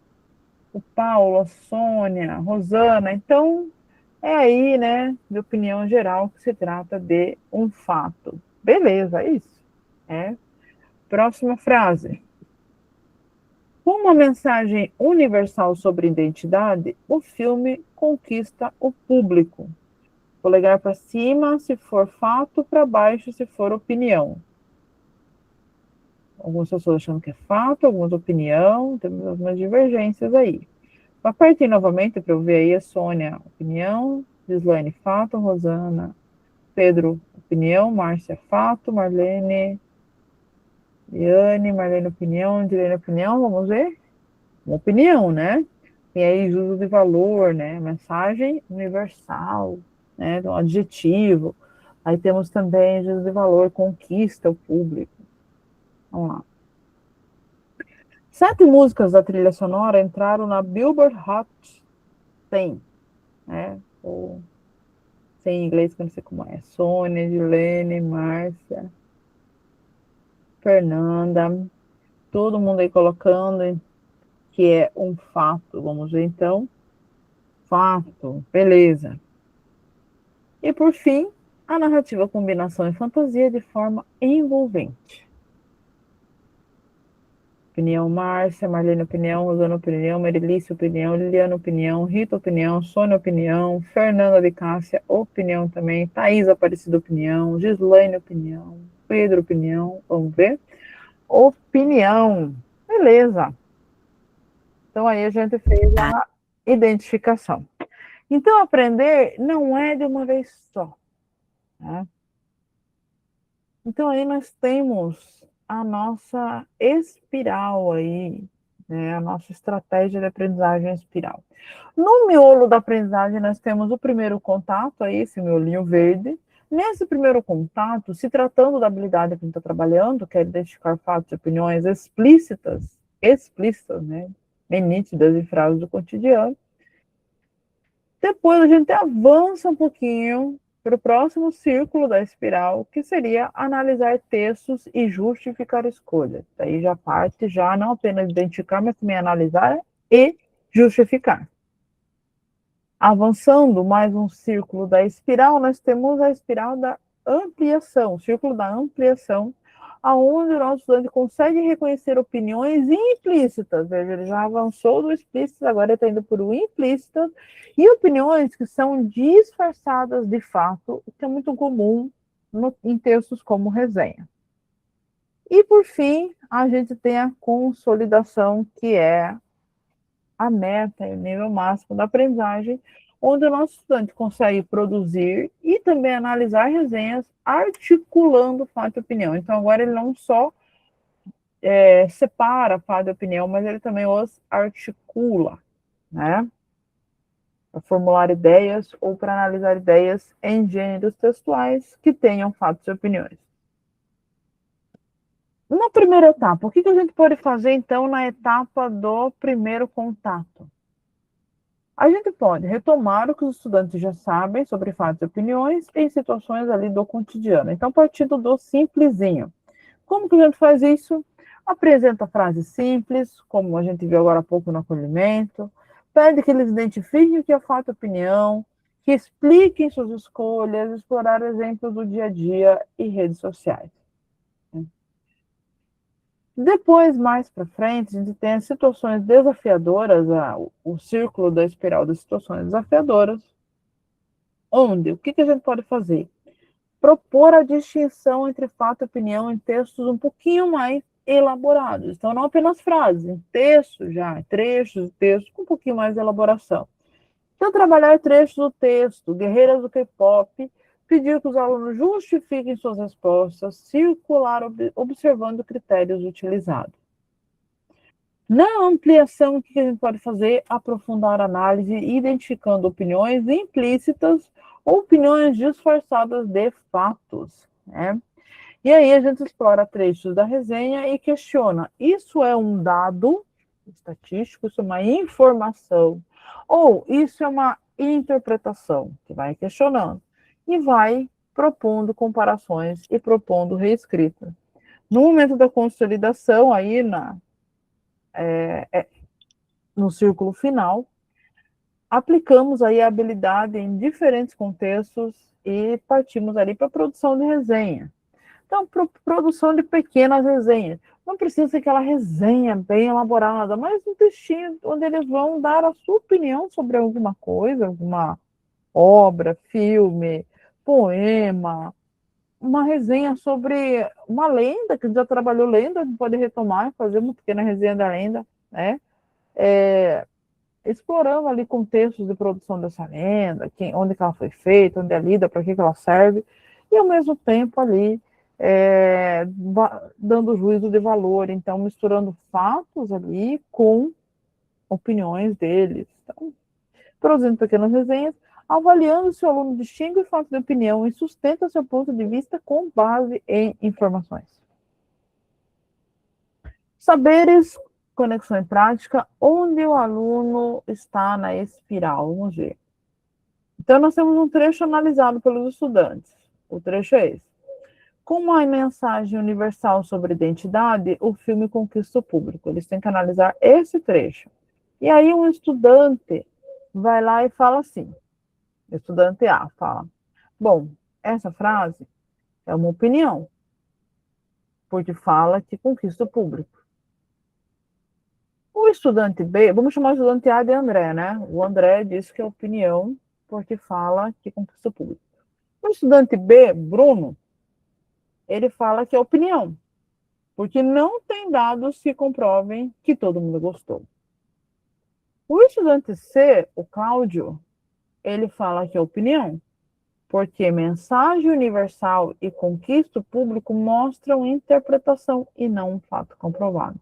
O Paulo, a Sônia, a Rosana. Então, é aí, né, de opinião geral, que se trata de um fato. Beleza, é isso. Próxima frase. Com uma mensagem universal sobre identidade, o filme conquista o público. Polegar para cima se for fato, para baixo se for opinião. Algumas pessoas achando que é fato, algumas opinião, temos algumas divergências aí. Apertem novamente para eu ver aí a Sônia, opinião, Gislaine, fato, Rosana, Pedro, opinião, Márcia, fato, Marlene, Liane, Marlene, opinião, Dilene, opinião, vamos ver? Uma opinião, né? E aí, juízo de valor, né? Mensagem universal, né? Um adjetivo. Aí temos também juízo de valor, conquista o público. Vamos lá. 7 músicas da trilha sonora entraram na Billboard Hot 100, né? Ou 100 em inglês, que eu não sei como é. Sônia, Dilene, Márcia, Fernanda, todo mundo aí colocando que é um fato. Vamos ver então. Fato, beleza. E por fim, a narrativa combinação e fantasia de forma envolvente. Opinião, Márcia, Marlene, opinião, Rosana, opinião, Merilice, opinião, Liliana, opinião, Rita, opinião, Sônia, opinião, Fernanda de Cássia, opinião também, Thaís Aparecida, opinião, Gislaine, opinião, Pedro, opinião, vamos ver? Opinião, beleza. Então aí a gente fez a identificação. Então, aprender não é de uma vez só, né? Então, aí nós temos a nossa espiral aí, né? A nossa estratégia de aprendizagem espiral. No miolo da aprendizagem, nós temos o primeiro contato, aí, esse miolinho verde. Nesse primeiro contato, se tratando da habilidade que a gente está trabalhando, que é identificar fatos e opiniões explícitas, né? Bem nítidas em frases do cotidiano. Depois a gente avança um pouquinho para o próximo círculo da espiral, que seria analisar textos e justificar escolhas. Daí já parte, já não apenas identificar, mas também analisar e justificar. Avançando mais um círculo da espiral, nós temos a espiral da ampliação, o círculo da ampliação, aonde o nosso estudante consegue reconhecer opiniões implícitas. Veja, ele já avançou do explícito, agora ele está indo por o implícito, e opiniões que são disfarçadas de fato, o que é muito comum em textos como resenha. E, por fim, a gente tem a consolidação, que é a meta, o nível máximo da aprendizagem, onde o nosso estudante consegue produzir e também analisar resenhas articulando fato e opinião. Então, agora ele não só separa fato e opinião, mas ele também os articula, né? Para formular ideias ou para analisar ideias em gêneros textuais que tenham fatos e opiniões. Na primeira etapa, o que a gente pode fazer, então, na etapa do primeiro contato? A gente pode retomar o que os estudantes já sabem sobre fatos e opiniões em situações ali do cotidiano. Então, partindo do simplesinho. Como que a gente faz isso? Apresenta frases simples, como a gente viu agora há pouco no acolhimento. Pede que eles identifiquem o que é fato e opinião, que expliquem suas escolhas, explorar exemplos do dia a dia e redes sociais. Depois, mais para frente, a gente tem as situações desafiadoras, o círculo da espiral das situações desafiadoras, onde o que a gente pode fazer? Propor a distinção entre fato e opinião em textos um pouquinho mais elaborados. Então, não apenas frases, em textos já, trechos de texto com um pouquinho mais de elaboração. Então, trabalhar trechos do texto, guerreiras do K-pop, pedir que os alunos justifiquem suas respostas, circular observando critérios utilizados. Na ampliação, o que a gente pode fazer? Aprofundar a análise, identificando opiniões implícitas ou opiniões disfarçadas de fatos, né? E aí a gente explora trechos da resenha e questiona, isso é um dado estatístico, isso é uma informação, ou isso é uma interpretação, que vai questionando, e vai propondo comparações e propondo reescrita. No momento da consolidação, aí no círculo final, aplicamos aí a habilidade em diferentes contextos e partimos ali para a produção de resenha. Então, produção de pequenas resenhas. Não precisa ser aquela resenha bem elaborada, mas um textinho onde eles vão dar a sua opinião sobre alguma coisa, alguma obra, filme, poema, uma resenha sobre uma lenda, que já trabalhou lenda, pode retomar, fazer uma pequena resenha da lenda, né? Explorando ali contextos de produção dessa lenda, onde que ela foi feita, onde é lida, para que ela serve, e ao mesmo tempo ali dando juízo de valor, então misturando fatos ali com opiniões deles. Então, produzindo pequenas resenhas, avaliando se o aluno distingue fatos de opinião e sustenta seu ponto de vista com base em informações. Saberes, conexão em prática, onde o aluno está na espiral. Vamos ver. Então, nós temos um trecho analisado pelos estudantes. O trecho é esse. Com uma mensagem universal sobre identidade, o filme conquista o público. Eles têm que analisar esse trecho. E aí um estudante vai lá e fala assim, o estudante A fala, bom, essa frase é uma opinião, porque fala que conquista o público. O estudante B, vamos chamar o estudante A de André, né? O André diz que é opinião, porque fala que conquista o público. O estudante B, Bruno, ele fala que é opinião, porque não tem dados que comprovem que todo mundo gostou. O estudante C, o Cláudio, ele fala que é opinião, porque mensagem universal e conquista público mostram interpretação e não um fato comprovado.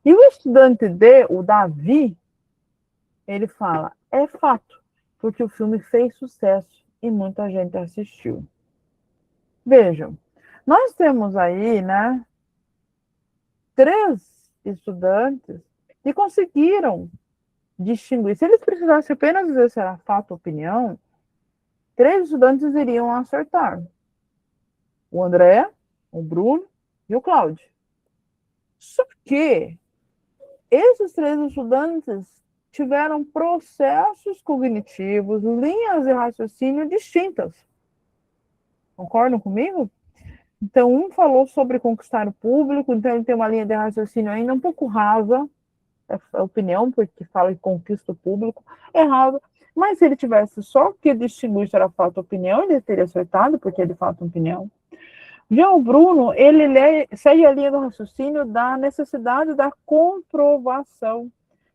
E o estudante D, o Davi, ele fala, é fato, porque o filme fez sucesso e muita gente assistiu. Vejam, nós temos aí, né, 3 estudantes que conseguiram distinguir. Se eles precisassem apenas dizer se era fato ou opinião, 3 estudantes iriam acertar. O André, o Bruno e o Cláudio. Só que esses 3 estudantes tiveram processos cognitivos, linhas de raciocínio distintas. Concordam comigo? Então, um falou sobre conquistar o público, então ele tem uma linha de raciocínio ainda um pouco rasa, é a opinião, porque fala que conquista o público, é rasa, mas se ele tivesse só que distinguir se era fato ou opinião, ele teria acertado, porque ele fato opinião. Já o Bruno, ele segue a linha do raciocínio da necessidade da comprovação.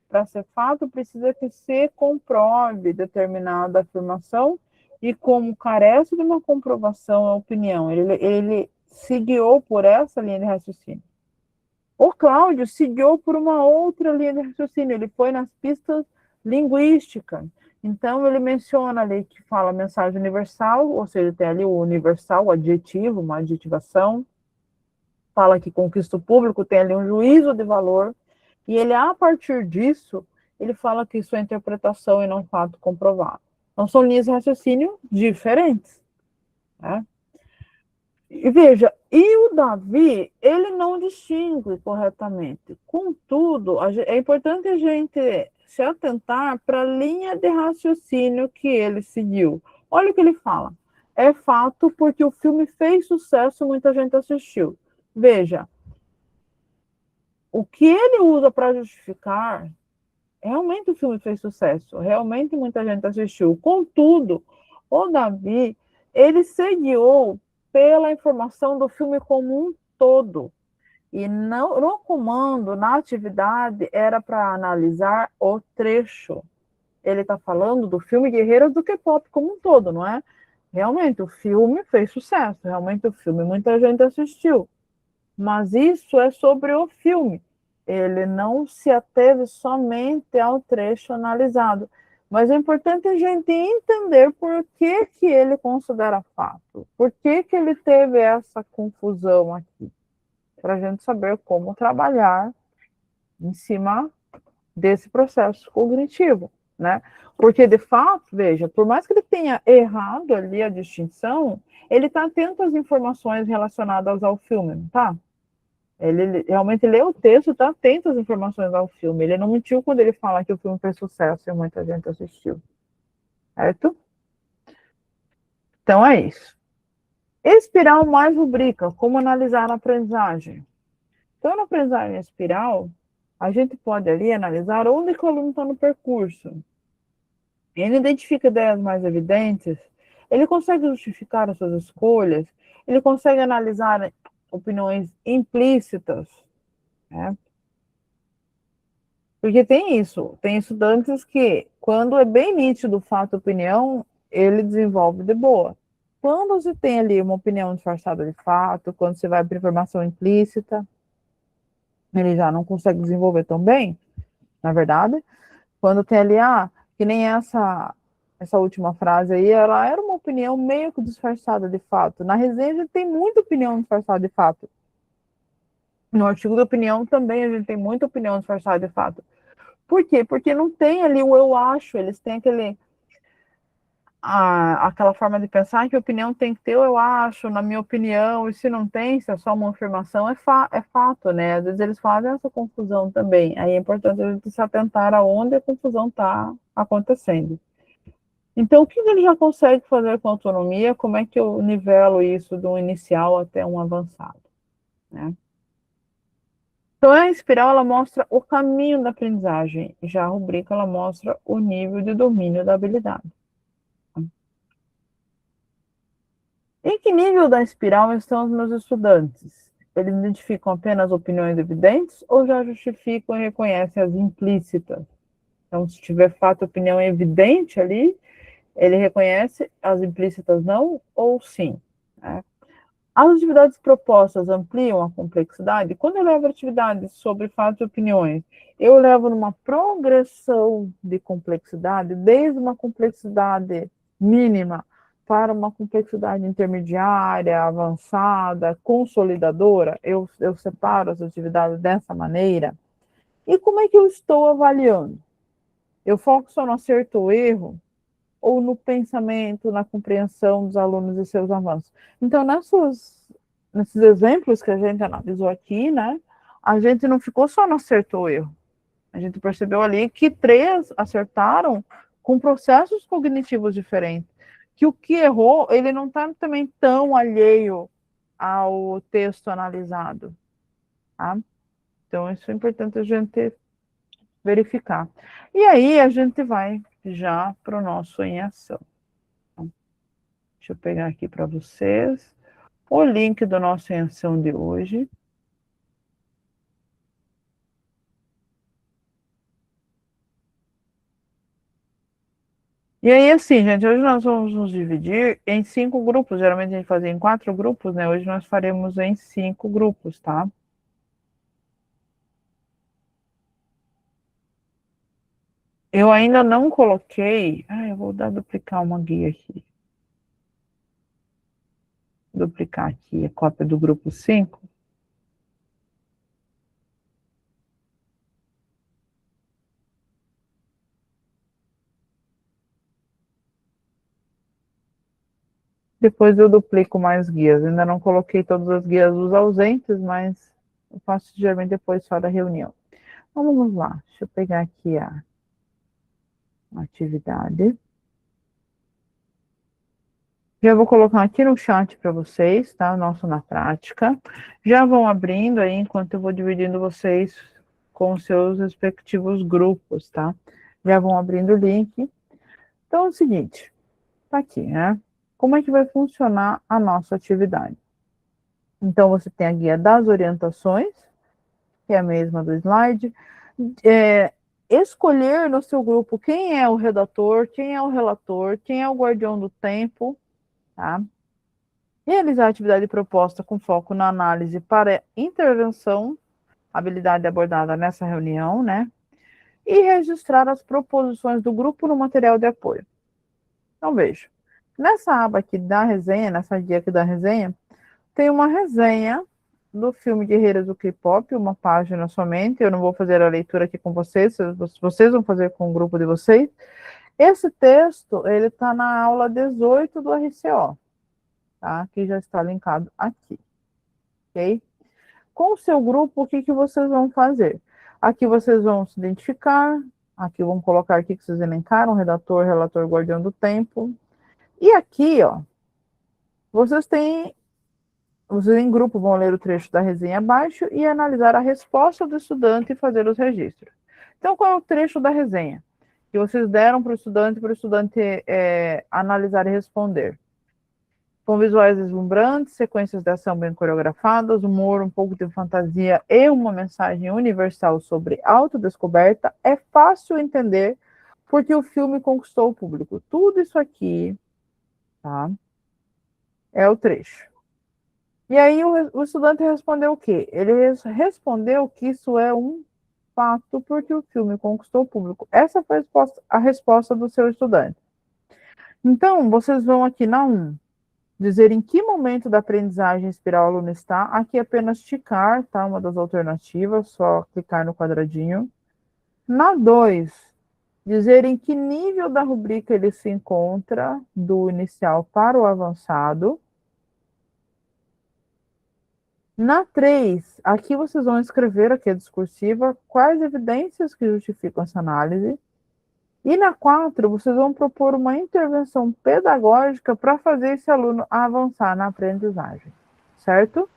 Para ser fato, precisa que se comprove determinada afirmação, e como carece de uma comprovação a opinião, ele se guiou por essa linha de raciocínio. O Cláudio se guiou por uma outra linha de raciocínio, ele foi nas pistas linguísticas. Então, ele menciona ali que fala mensagem universal, ou seja, tem ali o universal, o adjetivo, uma adjetivação. Fala que conquista o público, tem ali um juízo de valor. E ele, a partir disso, ele fala que isso é interpretação e não fato comprovado. Então, são linhas de raciocínio diferentes. Né? E veja, e o Davi, ele não distingue corretamente. Contudo, é importante a gente se atentar para a linha de raciocínio que ele seguiu. Olha o que ele fala. É fato porque o filme fez sucesso e muita gente assistiu. Veja, o que ele usa para justificar, realmente o filme fez sucesso, realmente muita gente assistiu. Contudo, o Davi, ele se guiou pela informação do filme como um todo. E no comando, na atividade, era para analisar o trecho. Ele está falando do filme Guerreiras do K-pop como um todo, não é? Realmente, o filme fez sucesso, realmente o filme muita gente assistiu. Mas isso é sobre o filme. Ele não se ateve somente ao trecho analisado. Mas é importante a gente entender por que ele considera fato. Por que ele teve essa confusão aqui. Para a gente saber como trabalhar em cima desse processo cognitivo, né? Porque, de fato, veja, por mais que ele tenha errado ali a distinção, ele está atento às informações relacionadas ao filme, não tá? Ele realmente lê o texto, está atento às informações ao filme. Ele não mentiu quando ele fala que o filme fez sucesso e muita gente assistiu. Certo? Então, é isso. Espiral mais rubrica, como analisar a aprendizagem. Então, na aprendizagem espiral, a gente pode ali analisar onde que o aluno está no percurso. Ele identifica ideias mais evidentes, ele consegue justificar as suas escolhas, ele consegue analisar opiniões implícitas, né? Porque tem isso, tem estudantes que, quando é bem nítido o fato e opinião, ele desenvolve de boa. Quando você tem ali uma opinião disfarçada de fato, quando você vai para informação implícita, ele já não consegue desenvolver tão bem, na verdade. Quando tem ali, que nem essa última frase aí, ela era uma opinião meio que disfarçada de fato. Na resenha a gente tem muita opinião disfarçada de fato. No artigo de opinião também a gente tem muita opinião disfarçada de fato. Por quê? Porque não tem ali o eu acho, eles têm aquela forma de pensar que a opinião tem que ter o eu acho, na minha opinião, e se não tem, se é só uma afirmação, é fato, né? Às vezes eles fazem essa confusão também. Aí é importante a gente se atentar aonde a confusão está acontecendo. Então, o que ele já consegue fazer com autonomia? Como é que eu nivelo isso de um inicial até um avançado, né? Então, a espiral, ela mostra o caminho da aprendizagem. Já a rubrica, ela mostra o nível de domínio da habilidade. Em que nível da espiral estão os meus estudantes? Eles identificam apenas opiniões evidentes ou já justificam e reconhecem as implícitas? Então, se tiver fato, opinião evidente ali, Ele reconhece as implícitas não ou sim? Né? As atividades propostas ampliam a complexidade? Quando eu levo atividades sobre fatos e opiniões, eu levo numa progressão de complexidade, desde uma complexidade mínima para uma complexidade intermediária, avançada, consolidadora, eu separo as atividades dessa maneira. E como é que eu estou avaliando? Eu foco só no acerto ou erro? Ou no pensamento, na compreensão dos alunos e seus avanços? Então, nesses exemplos que a gente analisou aqui, né, a gente não ficou só no acerto ou erro. A gente percebeu ali que 3 acertaram com processos cognitivos diferentes. Que o que errou, ele não está também tão alheio ao texto analisado. Tá? Então, isso é importante a gente verificar. E aí, a gente vai já para o nosso em ação. Deixa eu pegar aqui para vocês o link do nosso em ação de hoje. E aí, assim, gente, hoje nós vamos nos dividir em 5 grupos. Geralmente a gente fazia em 4 grupos, né? Hoje nós faremos em 5 grupos, tá? Eu ainda não coloquei... eu vou duplicar uma guia aqui. Duplicar aqui a cópia do grupo 5. Depois eu duplico mais guias. Ainda não coloquei todas as guias dos ausentes, mas eu faço geralmente depois só da reunião. Então, vamos lá. Deixa eu pegar aqui a atividade. Já vou colocar aqui no chat para vocês, tá? O nosso na prática. Já vão abrindo aí, enquanto eu vou dividindo vocês com os seus respectivos grupos, tá? Já vão abrindo o link. Então, é o seguinte, tá aqui, né? Como é que vai funcionar a nossa atividade? Então, você tem a guia das orientações, que é a mesma do slide. Escolher no seu grupo quem é o redator, quem é o relator, quem é o guardião do tempo, tá? Realizar a atividade proposta com foco na análise para intervenção, habilidade abordada nessa reunião, né? E registrar as proposições do grupo no material de apoio. Então, veja, nessa aba aqui da resenha, nessa guia aqui da resenha, tem uma resenha do filme Guerreiras do K-Pop, uma página somente. Eu não vou fazer a leitura aqui com vocês, vocês vão fazer com o grupo de vocês. Esse texto, ele está na aula 18 do RCO, tá? Que já está linkado aqui, ok? Com o seu grupo, o que vocês vão fazer? Aqui vocês vão se identificar, aqui vamos colocar aqui que vocês elencaram, redator, relator, guardião do tempo. E aqui, ó, vocês em grupo vão ler o trecho da resenha abaixo e analisar a resposta do estudante e fazer os registros. Então, qual é o trecho da resenha que vocês deram para o estudante analisar e responder? Com visuais deslumbrantes, sequências de ação bem coreografadas, humor, um pouco de fantasia e uma mensagem universal sobre autodescoberta, é fácil entender porque o filme conquistou o público. Tudo isso aqui, tá? É o trecho. E aí o estudante respondeu o quê? Ele respondeu que isso é um fato porque o filme conquistou o público. Essa foi a resposta do seu estudante. Então, vocês vão aqui na 1, dizer em que momento da aprendizagem inspirar o aluno está. Aqui é apenas ticar, tá? Uma das alternativas, só clicar no quadradinho. Na 2, dizer em que nível da rubrica ele se encontra, do inicial para o avançado. Na 3, aqui vocês vão escrever, aqui a discursiva, quais evidências que justificam essa análise. E na 4, vocês vão propor uma intervenção pedagógica para fazer esse aluno avançar na aprendizagem, certo?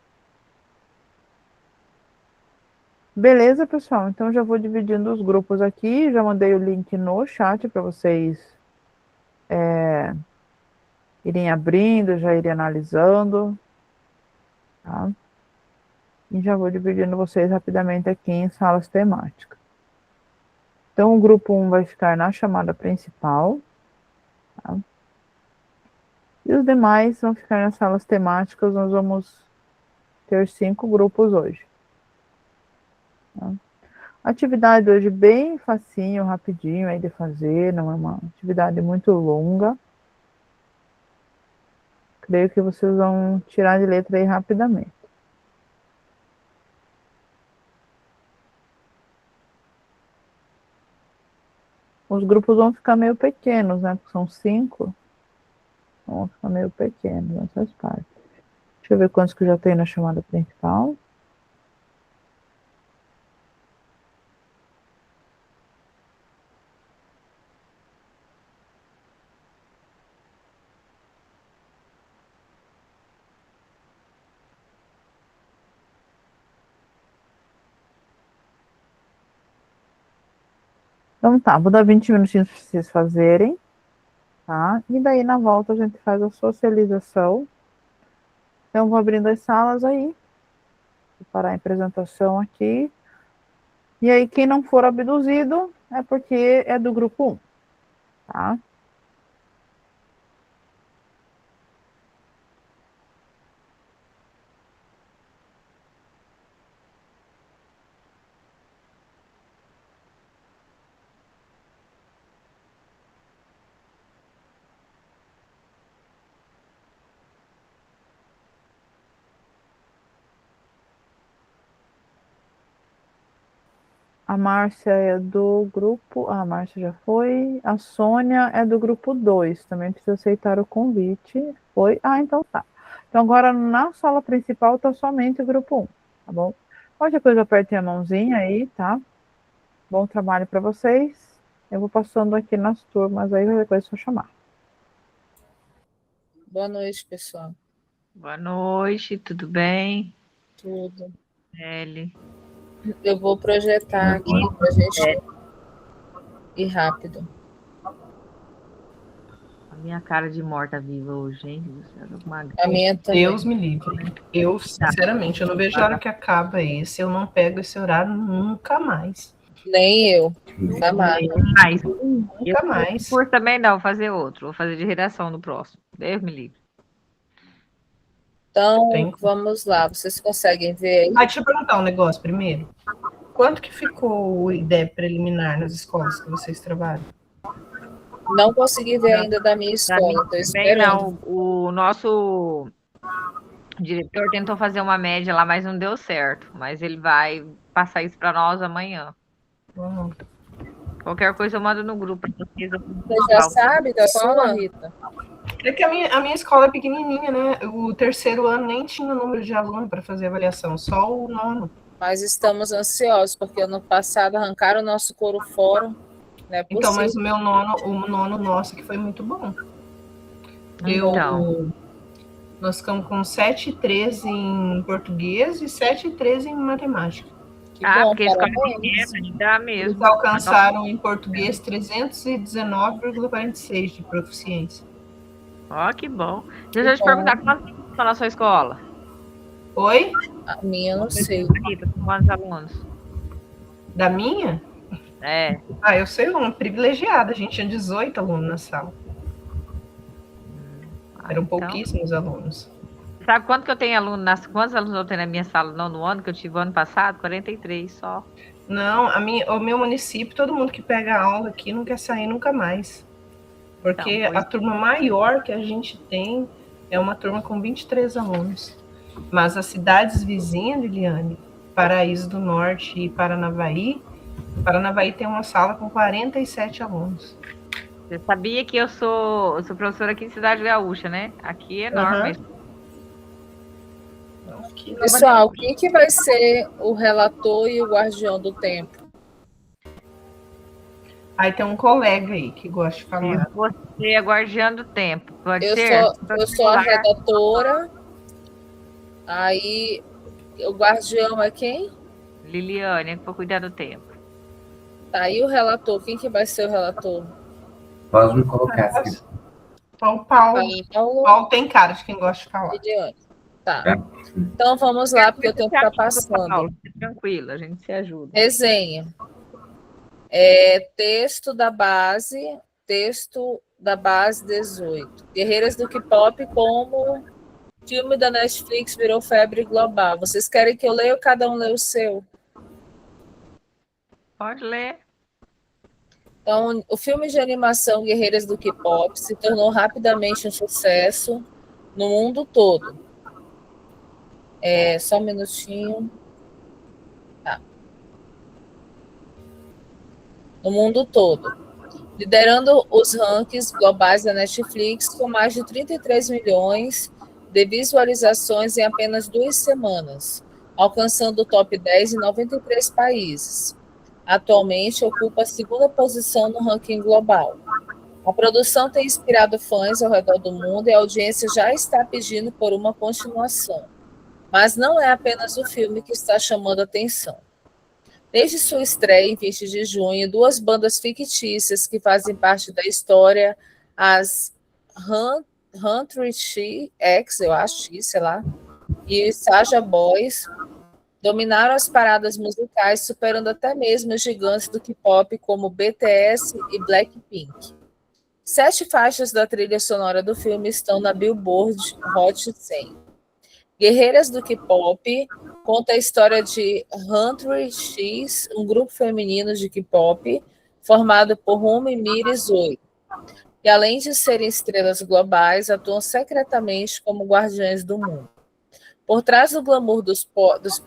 Beleza, pessoal? Então, já vou dividindo os grupos aqui, já mandei o link no chat para vocês irem abrindo, já irem analisando, tá? E já vou dividindo vocês rapidamente aqui em salas temáticas. Então, o grupo 1 vai ficar na chamada principal, Tá? E os demais vão ficar nas salas temáticas. Nós vamos ter 5 grupos hoje. Tá? Atividade hoje bem facinho, rapidinho aí de fazer, não é uma atividade muito longa. Creio que vocês vão tirar de letra aí rapidamente. Os grupos vão ficar meio pequenos, né? Porque são 5. Vão ficar meio pequenos, mas faz parte. Deixa eu ver quantos que eu já tenho na chamada principal. Então tá, vou dar 20 minutinhos para vocês fazerem, tá? E daí na volta a gente faz a socialização. Então vou abrindo as salas aí. Vou parar a apresentação aqui. E aí quem não for abduzido é porque é do grupo 1, tá? A Márcia é do grupo... a Márcia já foi. A Sônia é do grupo 2. Também precisa aceitar o convite. Foi? Ah, então tá. Então agora na sala principal tá somente o grupo 1, tá bom? Qualquer coisa apertem a mãozinha aí, tá? Bom trabalho para vocês. Eu vou passando aqui nas turmas aí, qualquer coisa é só chamar. Boa noite, pessoal. Boa noite, tudo bem? Tudo. Eli. Eu vou projetar aqui para a gente ir rápido. A minha cara de morta-viva hoje, gente do céu, tô com uma... A minha também. Deus me livre. Eu, sinceramente, eu não vejo a hora que acaba esse. Eu não pego esse horário nunca mais. Nem eu. Jamais. Mas Nunca mais. por também não, vou fazer outro. Vou fazer de redação no próximo. Deus me livre. Então, Tem. vamos lá. Vocês conseguem ver aí? Ah, deixa eu perguntar um negócio primeiro. Quanto que ficou o IDEB preliminar nas escolas que vocês trabalham? Não consegui ver ainda da minha Pra mim escola. Estou também esperando. não. O nosso diretor tentou fazer uma média lá, mas não deu certo. Mas ele vai passar isso para nós amanhã. Uhum. Qualquer coisa eu mando no grupo para vocês. Você já sabe da sua, Rita? É que a minha escola é pequenininha, né? O terceiro ano nem tinha número de aluno para fazer avaliação, só o nono. Mas estamos ansiosos, porque ano passado arrancaram o nosso coro fora. Não é possível. Então, mas o nono nosso que foi muito bom. Então. Nós ficamos com 7,13 em português e 7,13 em matemática. Que bom, porque a escola parabéns. pequena dá mesmo. Eles alcançaram em português 319,46 de proficiência. Ó, que bom. Deixa eu te perguntar, quantos está na sua escola? Oi? A minha eu não sei. Rita, com quantos alunos? Da minha? É. Ah, eu sei uma privilegiada. A gente tinha 18 alunos na sala. Eram então, pouquíssimos alunos. Sabe quanto que eu tenho quantos alunos eu tenho na minha sala no ano que eu tive ano passado? 43 só. Não, o meu município, todo mundo que pega aula aqui não quer sair nunca mais. Porque Então, a turma maior que a gente tem é uma turma com 23 alunos. Mas as cidades vizinhas, Liliane, Paraíso do Norte e Paranavaí tem uma sala com 47 alunos. Você sabia que eu sou professora aqui em Cidade Gaúcha, né? Aqui é enorme. Pessoal, quem que vai ser o relator e o guardião do tempo? Aí tem um colega aí que gosta de falar. Você é guardiã do tempo. Pode Eu ser? sou a redatora. Aí, o guardião é quem? Liliane, que for cuidar do tempo. Tá, aí o relator, quem que vai ser o relator? Pode me colocar assim. O Paulo tem cara de quem gosta de falar. Lidiane. Tá. Então vamos lá, porque o tempo está passando. Tranquilo, a gente se ajuda. da base 18. Guerreiras do K-pop, como filme da Netflix virou febre global. Vocês querem que eu leia ou cada um lê o seu? Pode ler. Então, o filme de animação Guerreiras do K-pop se tornou rapidamente um sucesso no mundo todo. Só um minutinho. Tá. No mundo todo. Liderando os rankings globais da Netflix com mais de 33 milhões de visualizações em apenas 2 semanas, alcançando o top 10 em 93 países. Atualmente ocupa a segunda posição no ranking global. A produção tem inspirado fãs ao redor do mundo e a audiência já está pedindo por uma continuação. Mas não é apenas o filme que está chamando a atenção. Desde sua estreia em 20 de junho, 2 bandas fictícias que fazem parte da história, as Huntrix X, eu acho, sei lá, e Saja Boys, dominaram as paradas musicais, superando até mesmo os gigantes do K-pop como BTS e Blackpink. 7 faixas da trilha sonora do filme estão na Billboard Hot 100. Guerreiras do K-pop conta a história de Huntrix, um grupo feminino de K-pop formado por Rumi, Miri e Zoe, que além de serem estrelas globais, atuam secretamente como guardiães do mundo. Por trás do glamour dos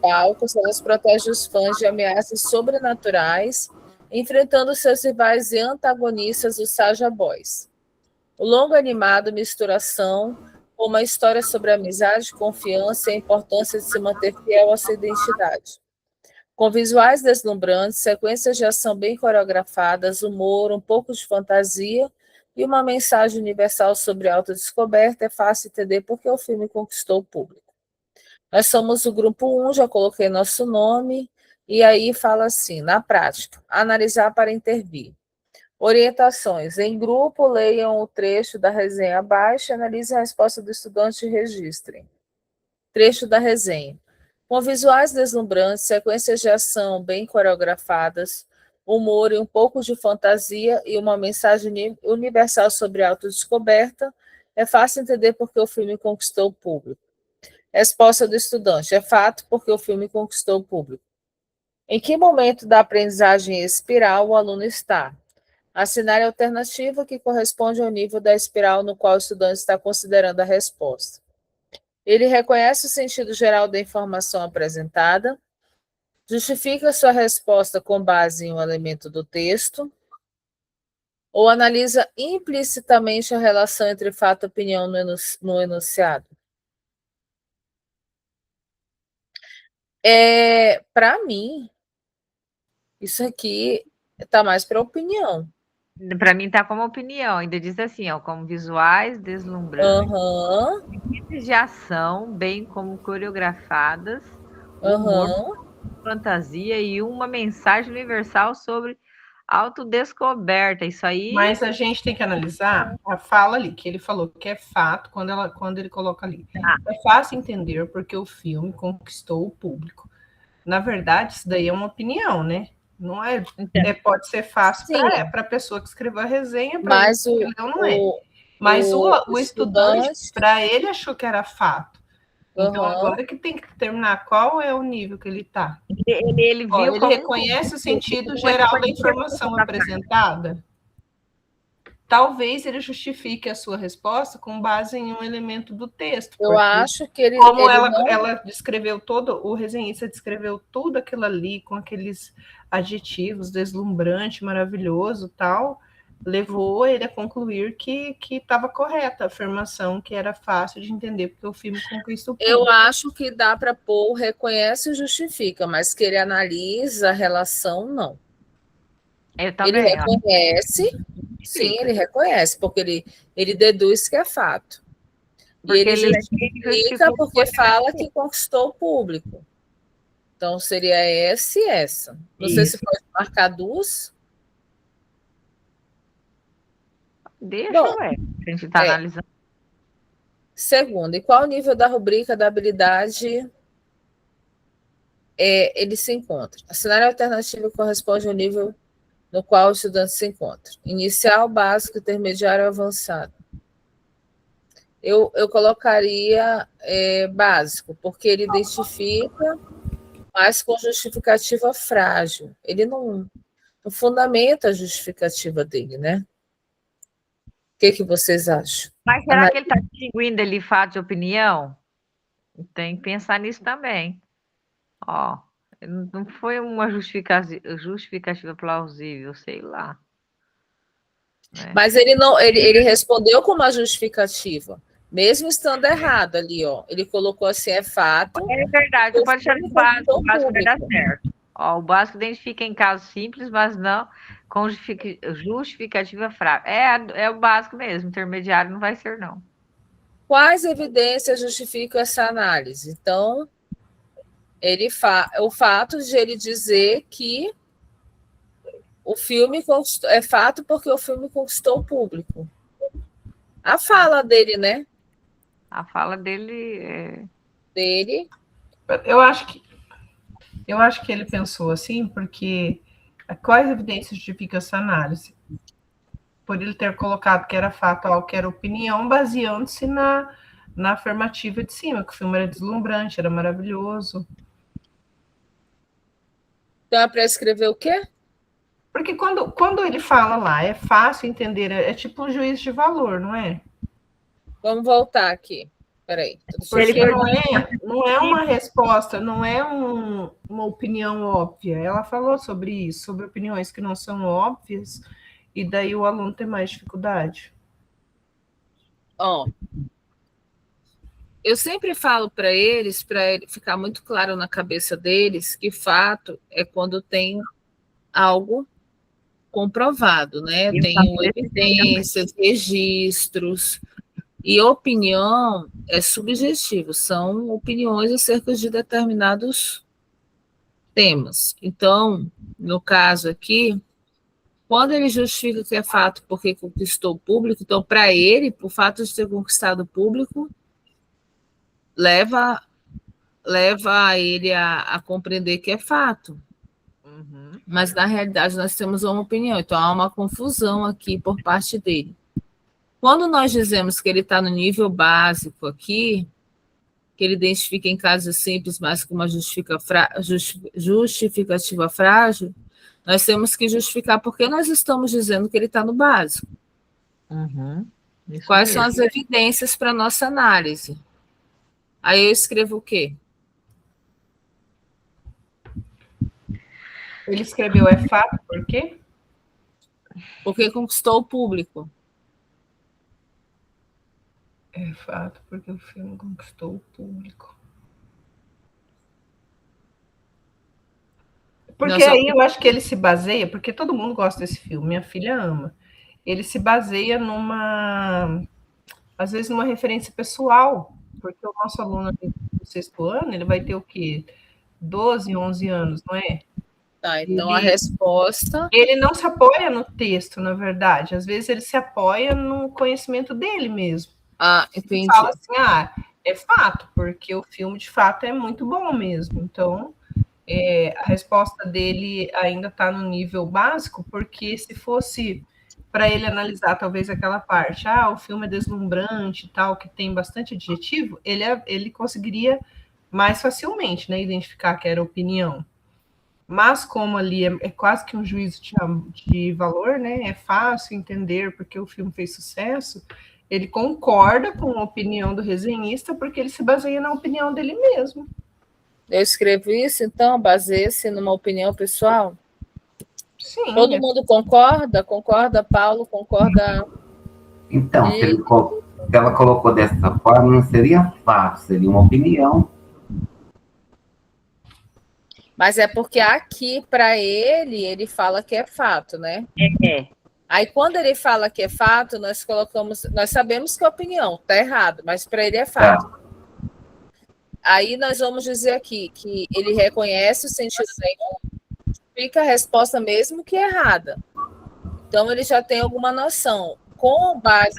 palcos, elas protegem os fãs de ameaças sobrenaturais, enfrentando seus rivais e antagonistas, os Saja Boys. O longo animado mistura ação com uma história sobre amizade, confiança e a importância de se manter fiel à sua identidade. Com visuais deslumbrantes, sequências de ação bem coreografadas, humor, um pouco de fantasia e uma mensagem universal sobre autodescoberta, é fácil entender por que o filme conquistou o público. Nós somos o grupo 1, já coloquei nosso nome, e aí fala assim, na prática, analisar para intervir. Orientações. Em grupo, leiam o trecho da resenha abaixo e analisem a resposta do estudante e registrem. Trecho da resenha. Com visuais deslumbrantes, sequências de ação bem coreografadas, humor e um pouco de fantasia e uma mensagem universal sobre autodescoberta, é fácil entender por que o filme conquistou o público. Resposta do estudante. É fato porque o filme conquistou o público. Em que momento da aprendizagem espiral o aluno está? Assinale a alternativa que corresponde ao nível da espiral no qual o estudante está considerando a resposta. Ele reconhece o sentido geral da informação apresentada, justifica sua resposta com base em um elemento do texto, ou analisa implicitamente a relação entre fato e opinião no enunciado. Para mim, isso aqui está mais para opinião. Para mim está como opinião, ainda diz assim, ó, como visuais deslumbrantes, de ação, bem como coreografadas, humor, fantasia e uma mensagem universal sobre autodescoberta. Isso aí. Mas a gente tem que analisar a fala ali, que ele falou que é fato quando ele coloca ali. É fácil entender porque o filme conquistou o público. Na verdade, isso daí é uma opinião, né? Não é, pode ser fácil para a pessoa que escreveu a resenha, mas o não é. Mas o estudante, para ele, achou que era fato. Então, agora que tem que determinar qual é o nível que ele está. Ele viu ele reconhece o sentido geral da informação apresentada. Talvez ele justifique a sua resposta com base em um elemento do texto. Eu acho que ele... Como ela descreveu todo, o resenhista descreveu tudo aquilo ali, com aqueles adjetivos, deslumbrante, maravilhoso, tal, levou ele a concluir que estava correta a afirmação, que era fácil de entender, porque o filme conquista o público. Eu acho que dá para pôr, reconhece e justifica, mas que ele analisa a relação, não. Eu também, ele reconhece, sim, ele reconhece, porque ele deduz que é fato. Porque e ele justifica porque fala que conquistou o público. Então, seria essa e essa. Não sei se pode marcar duas. Deixa eu ver. A gente está analisando. Segundo, e qual o nível da rubrica da habilidade ele se encontra? A cenário alternativo corresponde ao nível no qual o estudante se encontra. Inicial, básico, intermediário, avançado. Eu colocaria básico, porque ele identifica, mas com justificativa frágil. Ele não fundamenta a justificativa dele, né? O que vocês acham? Mas será que ele está distinguindo ali fato de opinião? Tem que pensar nisso também. Ó, não foi uma justificativa plausível, sei lá. Né? Mas ele respondeu com uma justificativa, mesmo estando errado ali, ó. Ele colocou assim, é fato. É verdade, você pode deixar no básico, o básico vai dar certo. Ó, o básico identifica em casos simples, mas não com justificativa fraca. É o básico mesmo, intermediário não vai ser, não. Quais evidências justificam essa análise? Então, o fato de ele dizer que o filme é fato porque o filme conquistou o público. A fala dele, né? A fala dele Dele. Eu acho que ele pensou assim, porque quais evidências justificam essa análise? Por ele ter colocado que era fato, algo que era opinião, baseando-se na afirmativa de cima, que o filme era deslumbrante, era maravilhoso. Então é para escrever o quê? Porque quando ele fala lá, é fácil entender, é tipo um juízo de valor, não é? Vamos voltar aqui. Peraí. Porque não é uma resposta, não é uma opinião óbvia. Ela falou sobre isso, sobre opiniões que não são óbvias, e daí o aluno tem mais dificuldade. Ó, eu sempre falo para ele ficar muito claro na cabeça deles, que fato é quando tem algo comprovado, né? Tem evidências, registros, e opinião é subjetivo, são opiniões acerca de determinados temas. Então, no caso aqui, quando ele justifica que é fato porque conquistou o público, então, para ele, por fato de ter conquistado o público, leva ele a compreender que é fato. Uhum. Mas, na realidade, nós temos uma opinião. Então, há uma confusão aqui por parte dele. Quando nós dizemos que ele está no nível básico aqui, que ele identifica em casos simples, mas com uma justificativa frágil, nós temos que justificar por que nós estamos dizendo que ele está no básico. Uhum. Quais são as evidências para a nossa análise? Aí eu escrevo o quê? Ele escreveu é fato, por quê? Porque conquistou o público. É fato, porque o filme conquistou o público. Porque aí eu acho que ele se baseia, porque todo mundo gosta desse filme, minha filha ama. Ele se baseia às vezes numa referência pessoal, porque o nosso aluno do 6º ano, ele vai ter o quê? 12, 11 anos, não é? Tá, então a resposta... Ele não se apoia no texto, na verdade. Às vezes ele se apoia no conhecimento dele mesmo. Ah, entendi. Ele fala assim, é fato, porque o filme, de fato, é muito bom mesmo. Então, a resposta dele ainda está no nível básico, porque se fosse para ele analisar, talvez, aquela parte, o filme é deslumbrante e tal, que tem bastante adjetivo, ele conseguiria mais facilmente, né, identificar que era opinião. Mas como ali é quase que um juízo de valor, né? É fácil entender porque o filme fez sucesso, ele concorda com a opinião do resenhista porque ele se baseia na opinião dele mesmo. Eu escrevo isso, então, baseia-se numa opinião pessoal? Sim. Todo mundo concorda? Concorda, Paulo? Concorda? Então, se ela colocou dessa forma, não seria fato, seria uma opinião. Mas é porque aqui, para ele fala que é fato, né? É. Aí, quando ele fala que é fato, nós sabemos que é opinião, tá errado, mas para ele é fato. Aí nós vamos dizer aqui que ele reconhece o sentido da fica a resposta mesmo que errada. Então, ele já tem alguma noção. Com base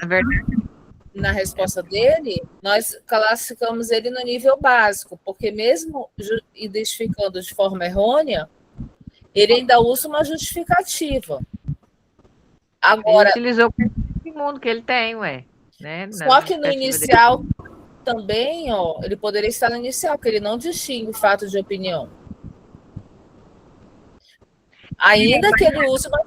na resposta dele, nós classificamos ele no nível básico, porque mesmo identificando de forma errônea, Ele ainda usa uma justificativa. Agora, ele utilizou o mundo que ele tem, ué. Né? Só que no inicial também, ó, ele poderia estar no inicial, porque ele não distingue fato de opinião. Ainda que ele use uma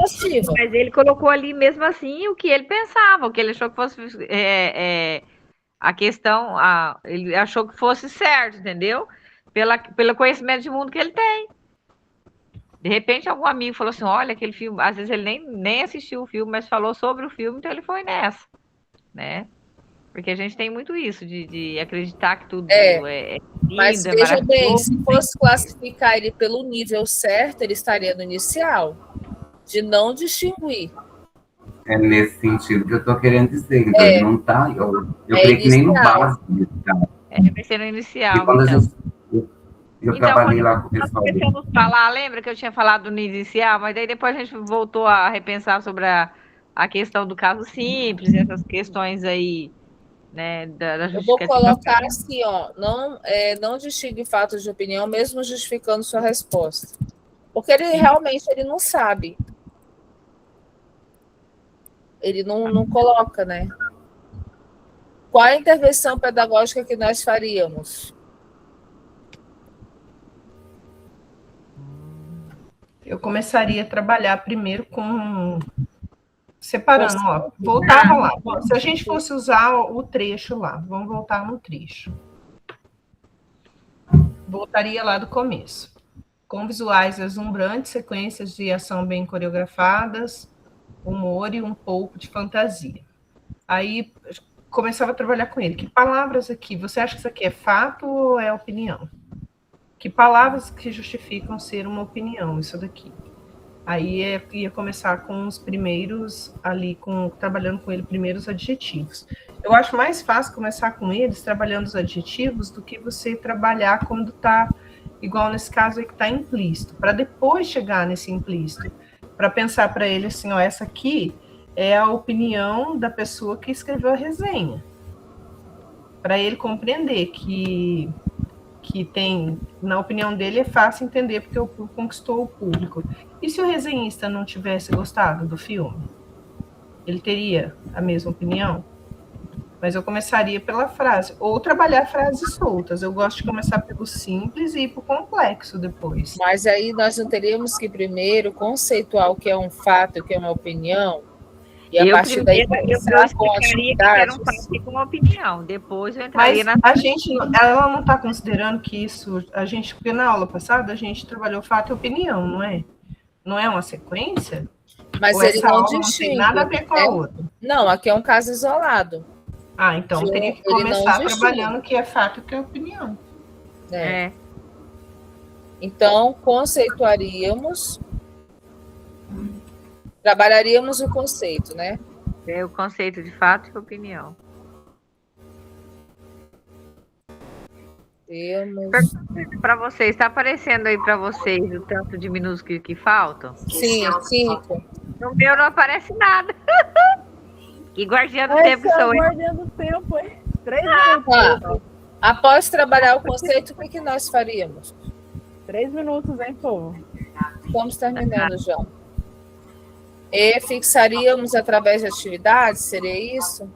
justificativa. Mas ele colocou ali mesmo assim o que ele pensava, o que ele achou que fosse a questão, ele achou que fosse certo, entendeu? Pelo conhecimento de mundo que ele tem. De repente, algum amigo falou assim: olha, aquele filme, às vezes ele nem assistiu o filme, mas falou sobre o filme, então ele foi nessa, né? Porque a gente tem muito isso, de acreditar que tudo é lindo, mas veja bem, se fosse classificar ele pelo nível certo, ele estaria no inicial, de não distinguir. É nesse sentido que eu estou querendo dizer. Então, ele não está. Eu creio que nem no básico. Vai ser no inicial. E quando eu trabalhei lá com o pessoal. Começamos a falar, lembra que eu tinha falado no inicial, mas daí depois a gente voltou a repensar sobre a questão do caso simples, essas questões aí, né, da eu vou colocar assim, ó, não distingue fatos de opinião, mesmo justificando sua resposta. Porque ele realmente não sabe. Ele não coloca, né? Qual a intervenção pedagógica que nós faríamos? Eu começaria a trabalhar primeiro separando, ó, voltava lá. Se a gente fosse usar o trecho lá, vamos voltar no trecho. Voltaria lá do começo. Com visuais deslumbrantes, sequências de ação bem coreografadas, humor e um pouco de fantasia. Aí começava a trabalhar com ele. Que palavras aqui? Você acha que isso aqui é fato ou é opinião? Que palavras que justificam ser uma opinião, isso daqui? Aí ia começar com os primeiros, ali, trabalhando com ele, primeiros adjetivos. Eu acho mais fácil começar com eles, trabalhando os adjetivos, do que você trabalhar quando está, igual nesse caso aí que está implícito, para depois chegar nesse implícito, para pensar para ele assim, ó, essa aqui é a opinião da pessoa que escreveu a resenha. Para ele compreender que tem, na opinião dele, é fácil entender porque conquistou o público. E se o resenhista não tivesse gostado do filme? Ele teria a mesma opinião? Mas eu começaria pela frase, ou trabalhar frases soltas. Eu gosto de começar pelo simples e ir para o complexo depois. Mas aí nós não teríamos que primeiro conceituar o que é um fato e o que é uma opinião? E a partir daí começar com atividades. Com uma opinião. Depois eu entraria na. Ela não está considerando que isso. Porque na aula passada a gente trabalhou fato e opinião, não é? Não é uma sequência? Mas ele não distingue. Não tem nada a ver com a outra. Não, aqui é um caso isolado. Então teria que começar trabalhando o que é fato e o que é opinião. Então, conceituaríamos. Trabalharíamos o conceito, né? O conceito de fato e opinião. Para vocês, está aparecendo aí para vocês o tanto de minutos que faltam? Sim, 5. No meu não aparece nada. Que guardiã do tempo sou eu. Guardiã do tempo, hein? 3 minutos. Após trabalhar o conceito, o que nós faríamos? 3 minutos, hein, povo? Estamos terminando já. E fixaríamos através de atividades? Seria isso?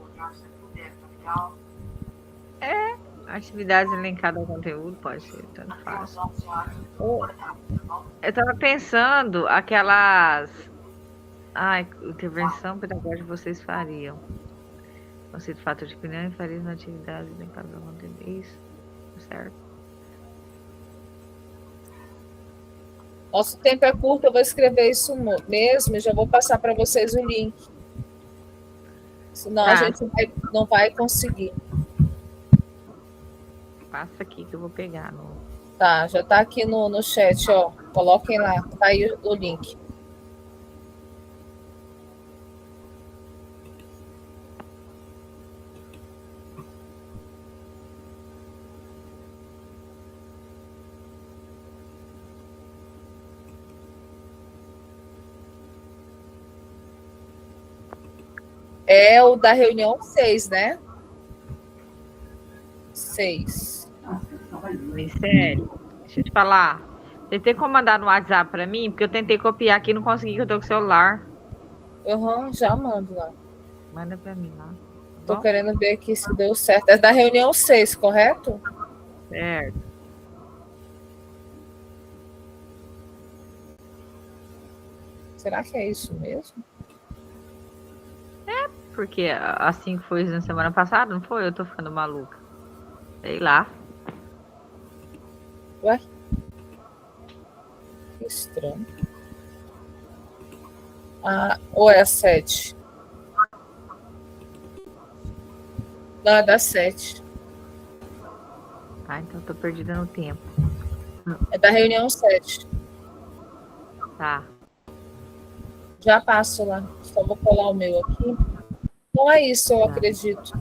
Atividades elencadas ao conteúdo, pode ser, tanto faz. Eu estava pensando aquelas... intervenção pedagógica vocês fariam. Conceito de fato de opinião e fariam na atividade elencadas ao conteúdo. Isso, certo. Nosso tempo é curto, eu vou escrever isso mesmo e já vou passar para vocês o link. Senão a gente não vai conseguir. Passa aqui que eu vou pegar. Tá, já está aqui no chat, ó. Coloquem lá, tá aí o link. É o da reunião 6, né? 6. Sério, deixa eu te falar. Você tem como mandar no WhatsApp para mim? Porque eu tentei copiar aqui e não consegui, que eu tô com o celular. Já mando lá. Manda para mim lá. Tô querendo ver aqui se deu certo. É da reunião 6, correto? Certo. Será que é isso mesmo? É, porque assim que foi na semana passada, não foi? Eu tô ficando maluca. Sei lá. Ué? Que estranho. Ou é a 7? Não, é da 7. Ah, então eu tô perdida no tempo. É da reunião 7. Tá. Já passo lá. Só vou colar o meu aqui. Não é isso, eu acredito.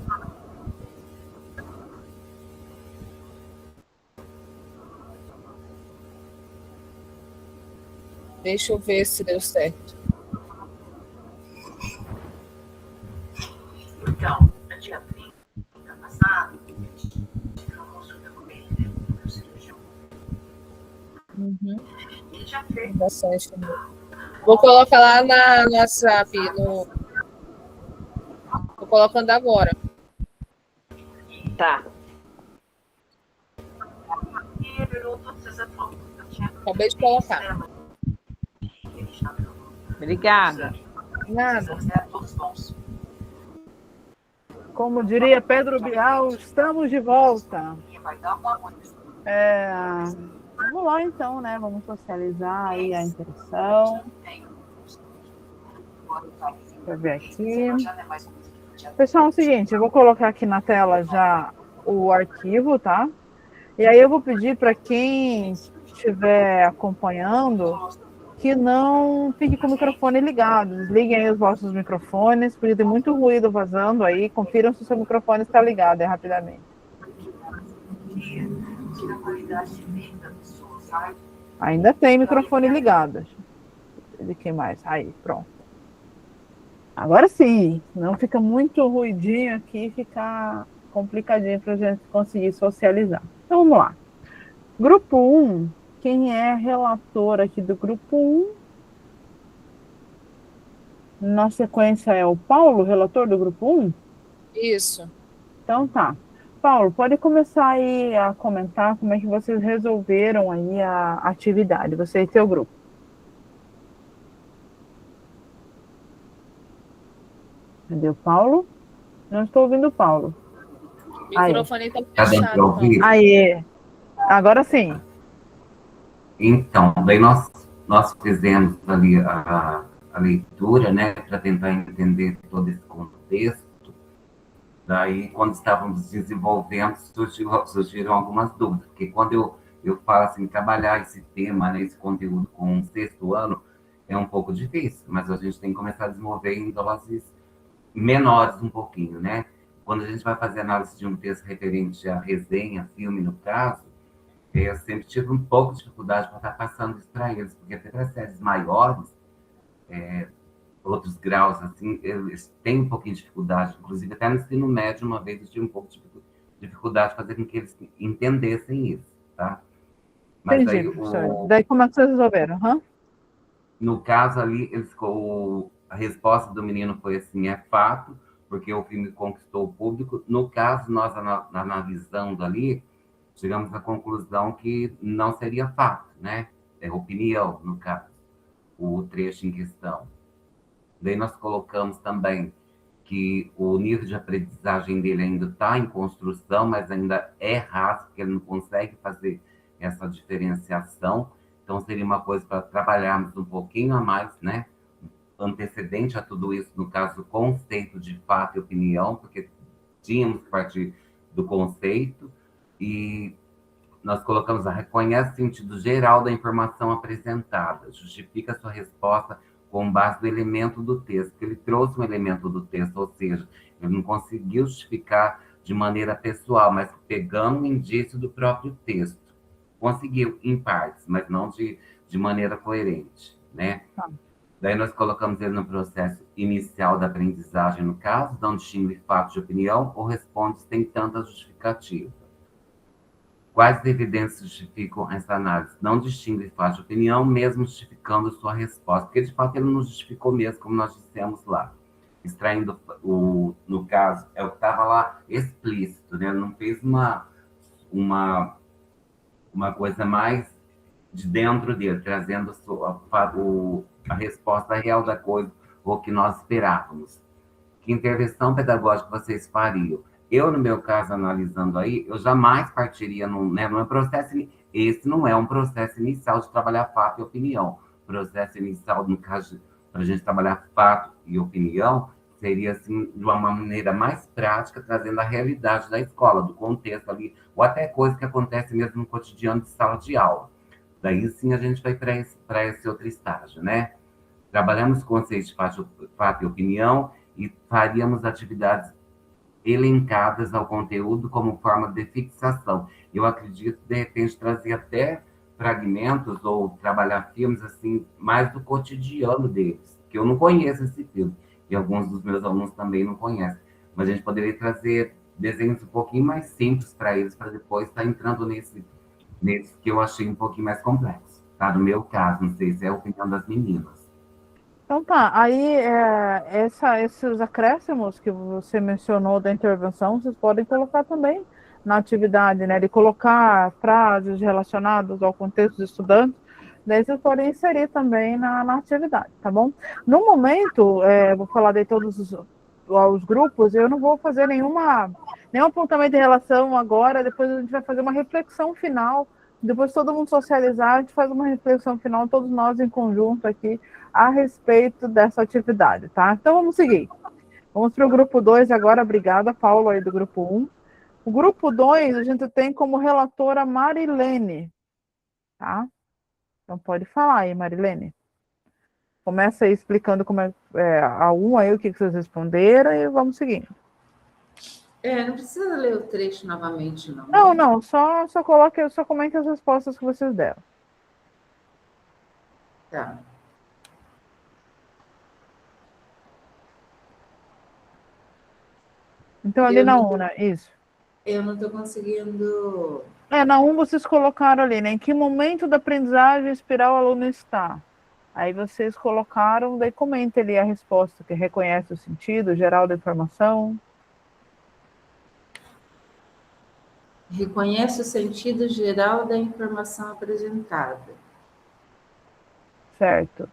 Deixa eu ver se deu certo. Então, no dia 30 passado, tive uma consulta com ele, né? No cirurgião. Ele já fez. Dá certo. Vou colocar lá no WhatsApp. Tô colocando agora. Tá. E virou todos esses atuais. Acabei de colocar. Obrigada. Nada. Todos bons. Como diria Pedro Bial, estamos de volta. Vamos lá então, né? Vamos socializar aí a interação. Deixa eu ver aqui. Pessoal, é o seguinte, eu vou colocar aqui na tela já o arquivo, tá? E aí eu vou pedir para quem estiver acompanhando que não fique com o microfone ligado. Desliguem aí os vossos microfones, porque tem muito ruído vazando aí. Confiram se o seu microfone está ligado rapidamente. Ainda tem microfone ligado. De quem mais? Aí, pronto. Agora sim, não fica muito ruidinho aqui, fica complicadinho para a gente conseguir socializar. Então vamos lá. Grupo 1, quem é relator aqui do grupo 1? Na sequência é o Paulo, relator do grupo 1? Isso. Então tá. Paulo, pode começar aí a comentar como é que vocês resolveram aí a atividade, você e seu grupo. Cadê o Paulo? Não estou ouvindo o Paulo. O microfone está fechado. Aí, agora sim. Então, daí nós fizemos ali a leitura, né, para tentar entender todo esse contexto. Daí, quando estávamos desenvolvendo, surgiram algumas dúvidas, porque quando eu falo assim, trabalhar esse tema, né, esse conteúdo com o 6º ano, é um pouco difícil, mas a gente tem que começar a desenvolver em doses menores um pouquinho, né? Quando a gente vai fazer análise de um texto referente à resenha, filme, no caso, eu sempre tive um pouco de dificuldade para estar passando isso para eles, porque até para séries maiores, outros graus, assim, eles têm um pouquinho de dificuldade, inclusive até no ensino médio, uma vez eu tive um pouco de dificuldade de fazer com que eles entendessem isso, tá? Mas entendi, daí como é que vocês resolveram? No caso ali, a resposta do menino foi assim, é fato, porque o filme conquistou o público. No caso, nós analisando ali, chegamos à conclusão que não seria fato, né? É opinião, no caso, o trecho em questão. Daí nós colocamos também que o nível de aprendizagem dele ainda está em construção, mas ainda é raso, porque ele não consegue fazer essa diferenciação. Então, seria uma coisa para trabalharmos um pouquinho a mais, né? Antecedente a tudo isso, no caso, o conceito de fato e opinião, porque tínhamos que partir do conceito, e nós colocamos reconhece o sentido geral da informação apresentada, justifica a sua resposta com base no elemento do texto, porque ele trouxe um elemento do texto, ou seja, ele não conseguiu justificar de maneira pessoal, mas pegando um indício do próprio texto. Conseguiu, em partes, mas não de maneira coerente, né? Daí nós colocamos ele no processo inicial da aprendizagem, no caso, não distingue fato de opinião ou responde sem tanta justificativa. Quais evidências justificam essa análise? Não distingue fato de opinião, mesmo justificando sua resposta, porque de fato ele não justificou mesmo, como nós dissemos lá. Extraindo, no caso, é o que estava lá explícito, né? Ele não fez uma coisa mais de dentro dele, trazendo a resposta real da coisa, o que nós esperávamos. Que intervenção pedagógica vocês fariam? Eu, no meu caso, analisando aí, eu jamais partiria num processo. Esse não é um processo inicial de trabalhar fato e opinião. O processo inicial, no caso, para a gente trabalhar fato e opinião, seria, assim, de uma maneira mais prática, trazendo a realidade da escola, do contexto ali, ou até coisa que acontece mesmo no cotidiano de sala de aula. Daí, sim, a gente vai para esse outro estágio, né? Trabalhamos conceitos de fato e opinião e faríamos atividades elencadas ao conteúdo como forma de fixação. Eu acredito, de repente, trazer até fragmentos ou trabalhar filmes assim mais do cotidiano deles, que eu não conheço esse filme, e alguns dos meus alunos também não conhecem. Mas a gente poderia trazer desenhos um pouquinho mais simples para eles, para depois estar entrando nesse que eu achei um pouquinho mais complexo. Tá? No meu caso, não sei se é a opinião das meninas. Então tá, aí esses acréscimos que você mencionou da intervenção, vocês podem colocar também na atividade, né? De colocar frases relacionadas ao contexto dos estudantes, daí vocês podem inserir também na atividade, tá bom? No momento, vou falar de todos os grupos, eu não vou fazer nenhum apontamento de relação agora, depois a gente vai fazer uma reflexão final, depois todo mundo socializar, a gente faz uma reflexão final, todos nós em conjunto aqui, a respeito dessa atividade, tá? Então, vamos seguir. Vamos para o grupo 2 agora. Obrigada, Paulo, aí do grupo 1. O grupo 2, a gente tem como relatora Marilene, tá? Então, pode falar aí, Marilene. Começa aí explicando como é a 1 aí, o que vocês responderam, e vamos seguindo. Não precisa ler o trecho novamente, não. Não, só comente as respostas que vocês deram. Tá. Então, ali na 1, né? Isso. Eu não estou conseguindo... Na 1 vocês colocaram ali, né? Em que momento da aprendizagem espiral o aluno está? Aí vocês colocaram, daí comenta ali a resposta, que reconhece o sentido geral da informação. Reconhece o sentido geral da informação apresentada. Certo.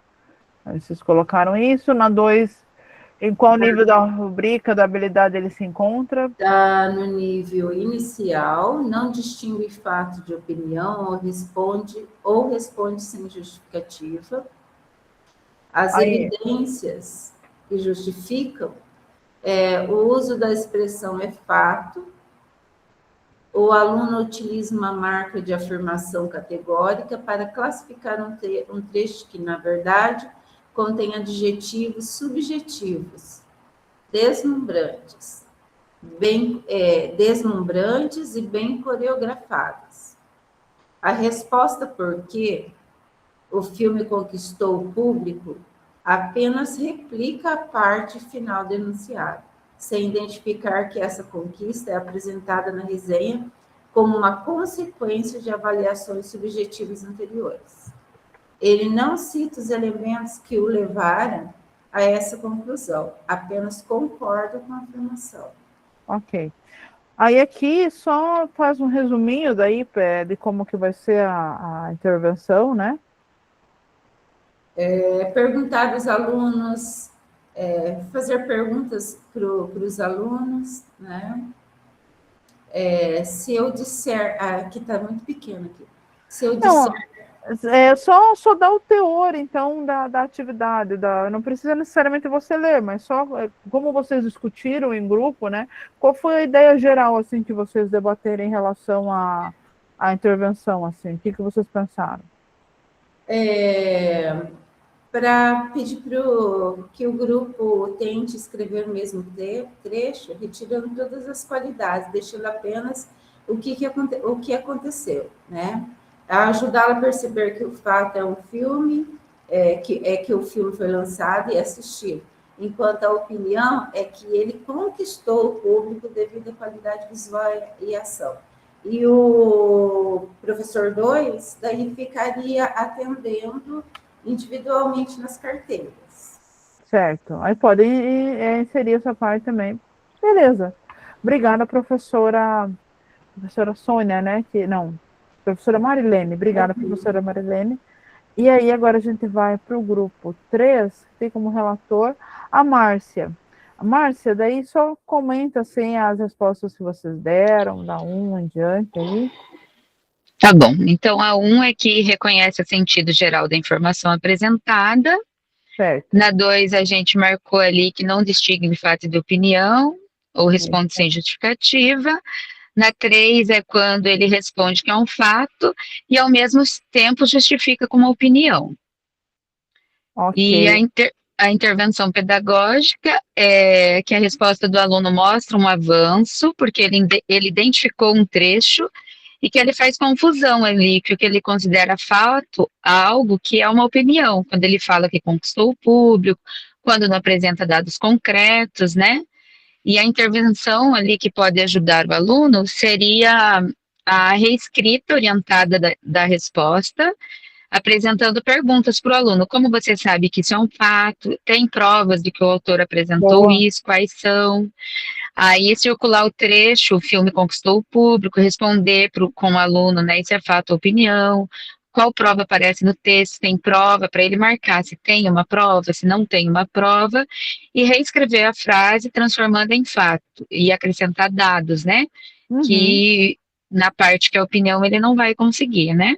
Aí vocês colocaram isso. Na 2, em qual nível da rubrica da habilidade ele se encontra? Está no nível inicial, não distingue fato de opinião ou responde sem justificativa. As evidências que justificam o uso da expressão é fato. O aluno utiliza uma marca de afirmação categórica para classificar um trecho que, na verdade, contém adjetivos subjetivos, deslumbrantes e bem coreografados. A resposta por que o filme conquistou o público apenas replica a parte final do enunciado, sem identificar que essa conquista é apresentada na resenha como uma consequência de avaliações subjetivas anteriores. Ele não cita os elementos que o levaram a essa conclusão, apenas concorda com a afirmação. Ok. Aí aqui só faz um resuminho daí de como que vai ser a intervenção, né? Perguntar aos alunos, fazer perguntas para os alunos, né? Se eu disser... aqui está muito pequeno aqui. Se eu disser... Só dar o teor, então, da atividade. Não precisa necessariamente você ler, mas só como vocês discutiram em grupo, né? Qual foi a ideia geral, assim, que vocês debateram em relação à intervenção, assim? O que vocês pensaram? Para pedir que o grupo tente escrever o mesmo trecho, retirando todas as qualidades, deixando apenas o que aconteceu, né? Ajudá-la a perceber que o fato é um filme, que o filme foi lançado e assistido, enquanto a opinião é que ele conquistou o público devido à qualidade visual e ação. e o professor 2, daí ficaria atendendo individualmente nas carteiras. Certo. Aí pode inserir essa parte também. Beleza. Obrigada, professora Sônia, né? Professora Marilene. Obrigada, professora Marilene. E aí, agora a gente vai para o grupo 3, que tem como relator a Márcia. Márcia, daí só comenta assim as respostas que vocês deram, da 1 em diante aí. Tá bom. Então, a 1 é que reconhece o sentido geral da informação apresentada. Certo. Na 2, a gente marcou ali que não distingue fato de opinião, ou responde sem justificativa. Na 3 é quando ele responde que é um fato e, ao mesmo tempo, justifica com uma opinião. Ok. E a intervenção pedagógica é que a resposta do aluno mostra um avanço, porque ele identificou um trecho e que ele faz confusão ali, que o que ele considera fato, algo que é uma opinião, quando ele fala que conquistou o público, quando não apresenta dados concretos, né? E a intervenção ali que pode ajudar o aluno seria a reescrita orientada da resposta, apresentando perguntas para o aluno. Como você sabe que isso é um fato? Tem provas de que o autor apresentou isso? Quais são? Aí circular o trecho, o filme conquistou o público, responder com o aluno, né? Isso é fato ou opinião? Qual prova aparece no texto? Tem prova para ele marcar se tem uma prova, se não tem uma prova, e reescrever a frase transformando em fato e acrescentar dados, né? Que na parte que é opinião ele não vai conseguir, né?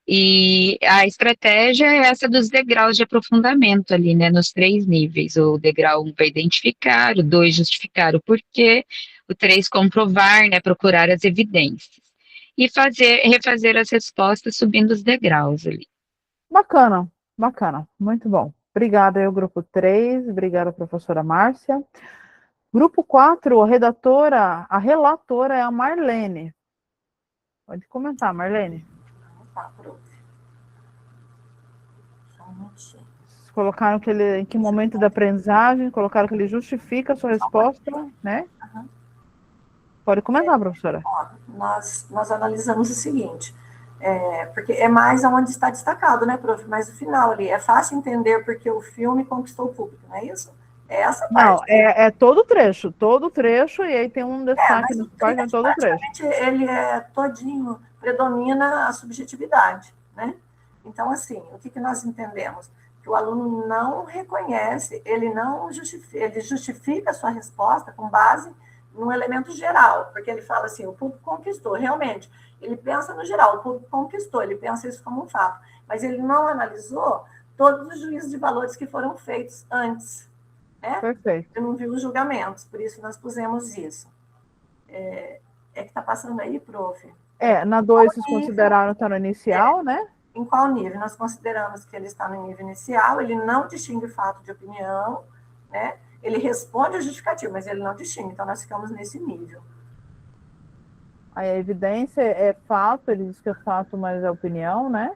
E a estratégia é essa dos degraus de aprofundamento ali, né, nos 3 níveis. O degrau 1 vai identificar, o 2 justificar o porquê, o 3 comprovar, né, procurar as evidências. E refazer as respostas subindo os degraus ali. Bacana, bacana, muito bom. Obrigada aí, o grupo 3, obrigada, professora Márcia. Grupo 4, a relatora é a Marlene. Pode comentar, Marlene. Tá, prof. Só um minutinho. Colocaram que ele, em que momento da aprendizagem, colocaram que ele justifica a sua resposta, né? Uhum. Pode comentar, professora. Nós analisamos o seguinte, porque é mais onde está destacado, né, prof? Mas o final ali, é fácil entender porque o filme conquistou o público, não é isso? É essa parte. Não, é todo o trecho, e aí tem um destaque no parte de todo o trecho. Ele é todinho, predomina a subjetividade, né? Então, assim, o que nós entendemos? Que o aluno não reconhece, ele justifica a sua resposta com base num elemento geral, porque ele fala assim, o público conquistou, realmente, ele pensa no geral, o público conquistou, ele pensa isso como um fato, mas ele não analisou todos os juízos de valores que foram feitos antes, né? Perfeito. Eu não vi os julgamentos, por isso nós pusemos isso. É que está passando aí, prof? Na 2 vocês consideraram que está no inicial, né? Em qual nível? Nós consideramos que ele está no nível inicial, ele não distingue fato de opinião, né? Ele responde ao justificativo, mas ele não distingue, então nós ficamos nesse nível. Aí a evidência é fato, ele diz que é fato, mas é opinião, né?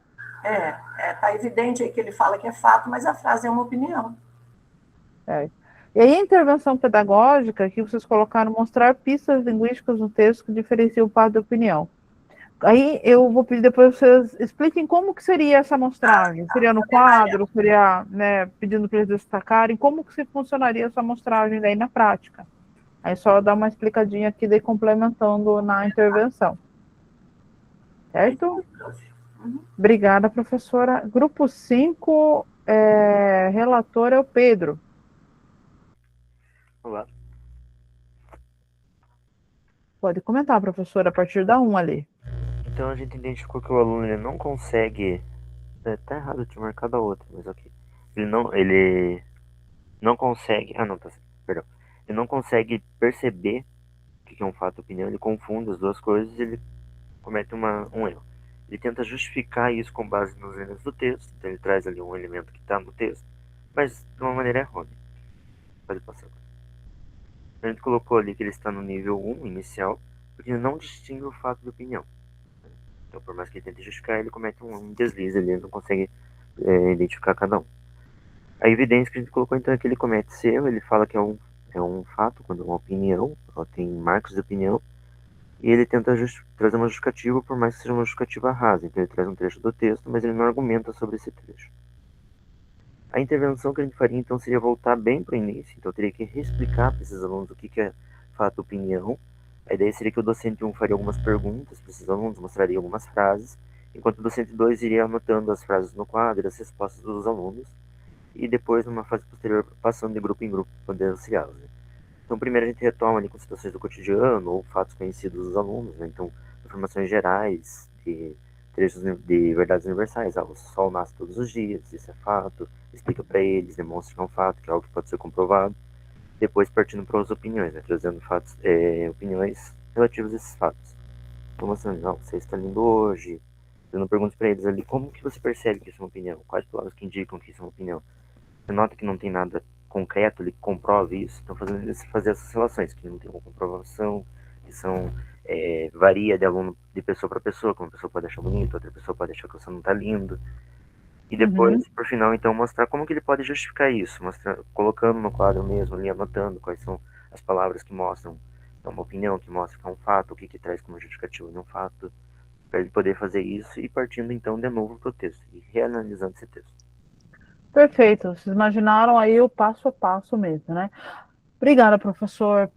Tá evidente aí que ele fala que é fato, mas a frase é uma opinião. E aí a intervenção pedagógica, que vocês colocaram, mostrar pistas linguísticas no texto que diferenciam o fato da opinião. Aí eu vou pedir depois vocês expliquem como que seria essa amostragem. Seria no quadro, seria, né, pedindo para eles destacarem, como que funcionaria essa amostragem daí na prática. Aí só dar uma explicadinha aqui, daí complementando na intervenção. Certo? Obrigada, professora. Grupo 5, relator é o Pedro. Olá. Pode comentar, professora, a partir da 1 ali. Então a gente identificou que o aluno ele não consegue... Tá errado, eu tinha marcado a outra, mas ok. Ele não consegue... Ah, não, tá certo, perdão. Ele não consegue perceber o que é um fato ou opinião, ele confunde as duas coisas e ele comete um erro. Ele tenta justificar isso com base nos elementos do texto, então ele traz ali um elemento que está no texto, mas de uma maneira errônea. Pode passar. A gente colocou ali que ele está no nível 1 inicial, porque ele não distingue o fato de opinião. Então, por mais que ele tente justificar, ele comete um deslize ali, ele não consegue identificar cada um. A evidência que a gente colocou, então, é que ele comete esse erro, ele fala que é um fato, quando é uma opinião, ela tem marcos de opinião, E ele tenta trazer uma justificativa, por mais que seja uma justificativa rasa. Então ele traz um trecho do texto, mas ele não argumenta sobre esse trecho. A intervenção que a gente faria, então, seria voltar bem para o início. Então eu teria que reexplicar para esses alunos o que é fato opinião. A ideia seria que o docente 1 faria algumas perguntas para esses alunos, mostraria algumas frases, enquanto o docente 2 iria anotando as frases no quadro, as respostas dos alunos, e depois, numa fase posterior, passando de grupo em grupo, poder auxiliá-los. Né? Então, primeiro a gente retoma ali com situações do cotidiano ou fatos conhecidos dos alunos, né? Então, informações gerais, de trechos de verdades universais. O sol nasce todos os dias, isso é fato. Explica para eles, demonstra que é um fato, que é algo que pode ser comprovado. Depois, partindo para as opiniões, né? Trazendo fatos, opiniões relativas a esses fatos. Então, mostrando, não, você está lindo hoje. Dando perguntas para eles ali, como que você percebe que isso é uma opinião? Quais palavras que indicam que isso é uma opinião? Você nota que não tem nada concreto, ele comprova isso. Então, fazer essas relações, que não tem uma comprovação, que são, varia de aluno, de pessoa para pessoa, que uma pessoa pode achar bonito, outra pessoa pode achar que você não está lindo. E depois, por final, então, mostrar como que ele pode justificar isso, colocando no quadro mesmo, ali, anotando quais são as palavras que mostram uma opinião, que mostra que é um fato, o que traz como justificativa de um fato, para ele poder fazer isso e partindo, então, de novo para o texto, e reanalisando esse texto. Perfeito, vocês imaginaram aí o passo a passo mesmo, né? Obrigada, professor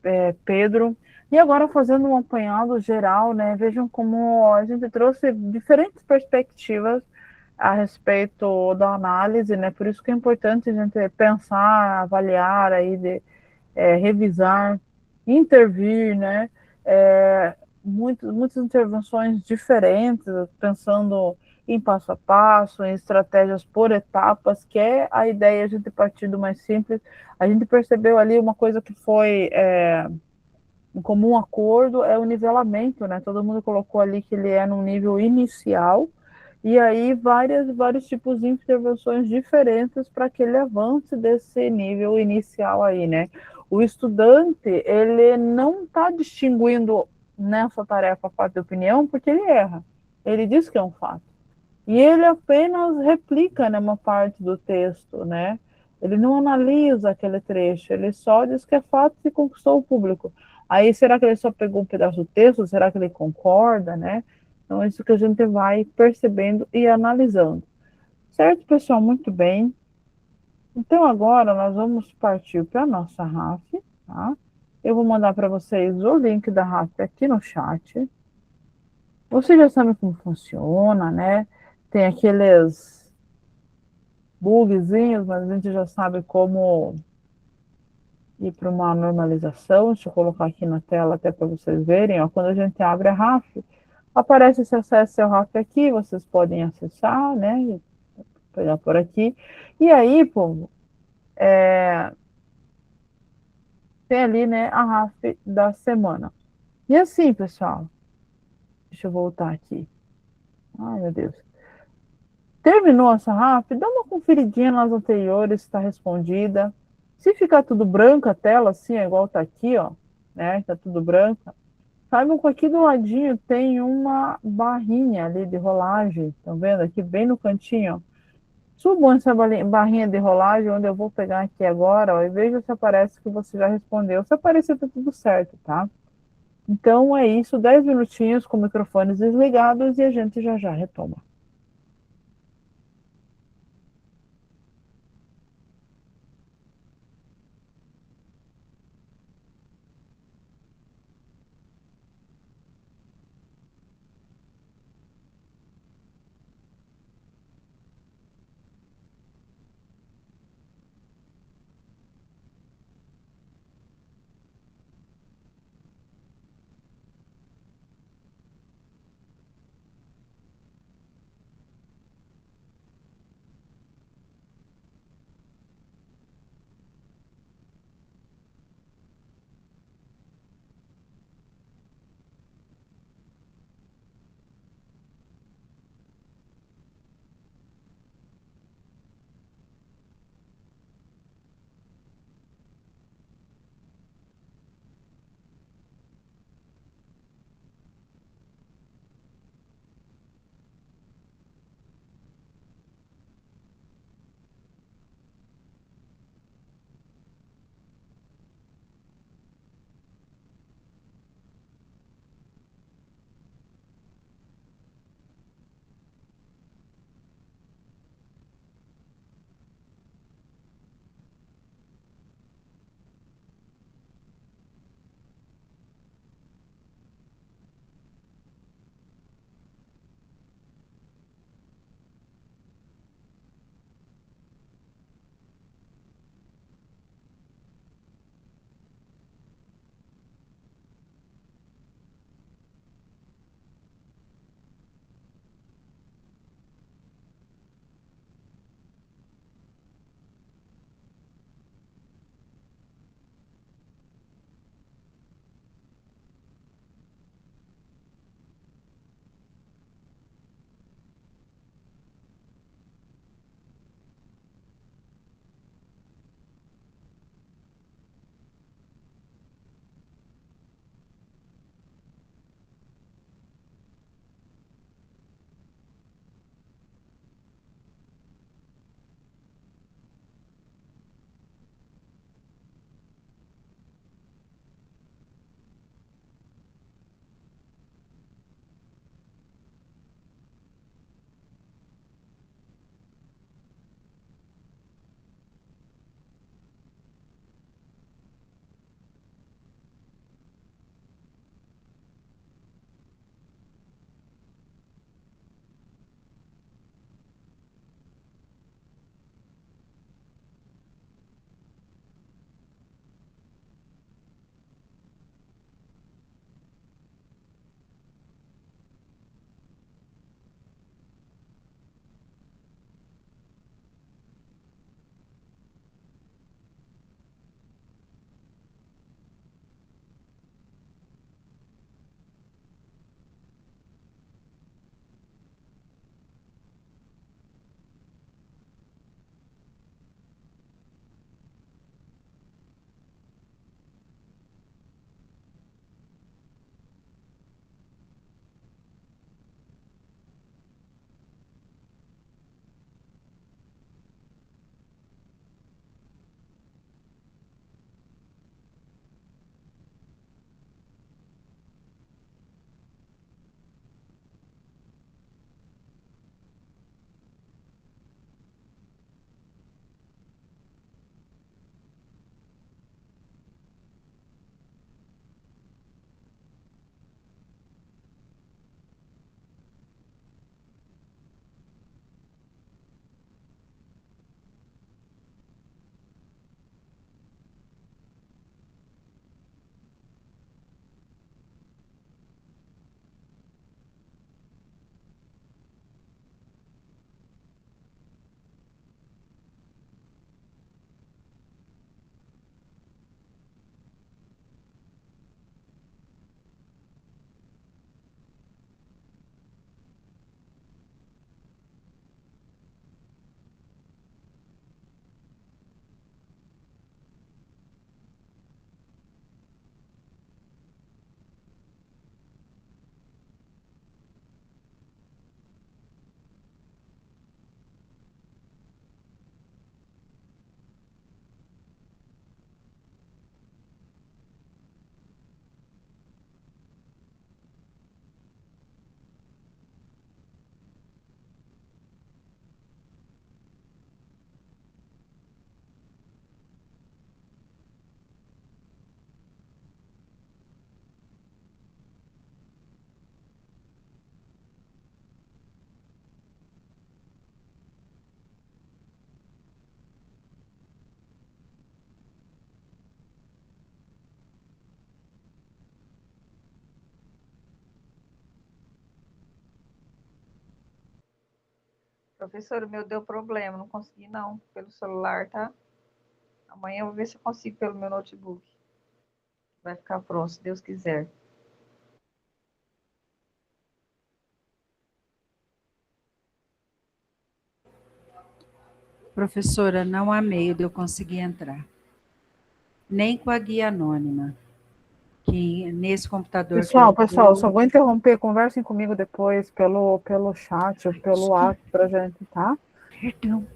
Pedro. E agora, fazendo um apanhado geral, né? Vejam como a gente trouxe diferentes perspectivas a respeito da análise, né? Por isso que é importante a gente pensar, avaliar, aí, revisar, intervir, né? Muitas intervenções diferentes, pensando em passo a passo, em estratégias por etapas, que é a ideia, a gente partir do mais simples. A gente percebeu ali uma coisa que foi em comum acordo, é o nivelamento, né? Todo mundo colocou ali que ele é num nível inicial, e aí vários tipos de intervenções diferentes para que ele avance desse nível inicial aí, né? O estudante, ele não está distinguindo nessa tarefa fato e opinião porque ele erra. Ele diz que é um fato. E ele apenas replica, né, uma parte do texto, né? Ele não analisa aquele trecho, ele só diz que é fato e conquistou o público. Aí, será que ele só pegou um pedaço do texto? Será que ele concorda, né? Então, é isso que a gente vai percebendo e analisando. Certo, pessoal? Muito bem. Então, agora nós vamos partir para a nossa RAF, tá? Eu vou mandar para vocês o link da RAF aqui no chat. Você já sabe como funciona, né? Tem aqueles bugzinhos, mas a gente já sabe como ir para uma normalização. Deixa eu colocar aqui na tela até para vocês verem. Ó, quando a gente abre a RAF, aparece esse acesso ao RAF aqui, vocês podem acessar, né? Vou pegar por aqui. E aí, povo, tem ali, né, a RAF da semana. E assim, pessoal, deixa eu voltar aqui. Ai, meu Deus. Terminou essa RAF? Dá uma conferidinha nas anteriores, está respondida. Se ficar tudo branco a tela, assim, é igual tá aqui, ó, né? Tá tudo branca. Saibam que aqui do ladinho tem uma barrinha ali de rolagem. Estão vendo aqui bem no cantinho, ó. Subam essa barrinha de rolagem, onde eu vou pegar aqui agora, ó, e veja se aparece que você já respondeu. Se aparecer, tá tudo certo, tá? Então é isso, 10 minutinhos com microfones desligados e a gente já já retoma. Professor, o meu deu problema, não consegui não, pelo celular, tá? Amanhã eu vou ver se eu consigo pelo meu notebook. Vai ficar pronto, se Deus quiser. Professora, não há meio de eu conseguir entrar. Nem com a guia anônima. Que nesse computador Pessoal, só vou interromper, conversem comigo depois pelo chat ou pelo WhatsApp pra gente, tá? Perdão.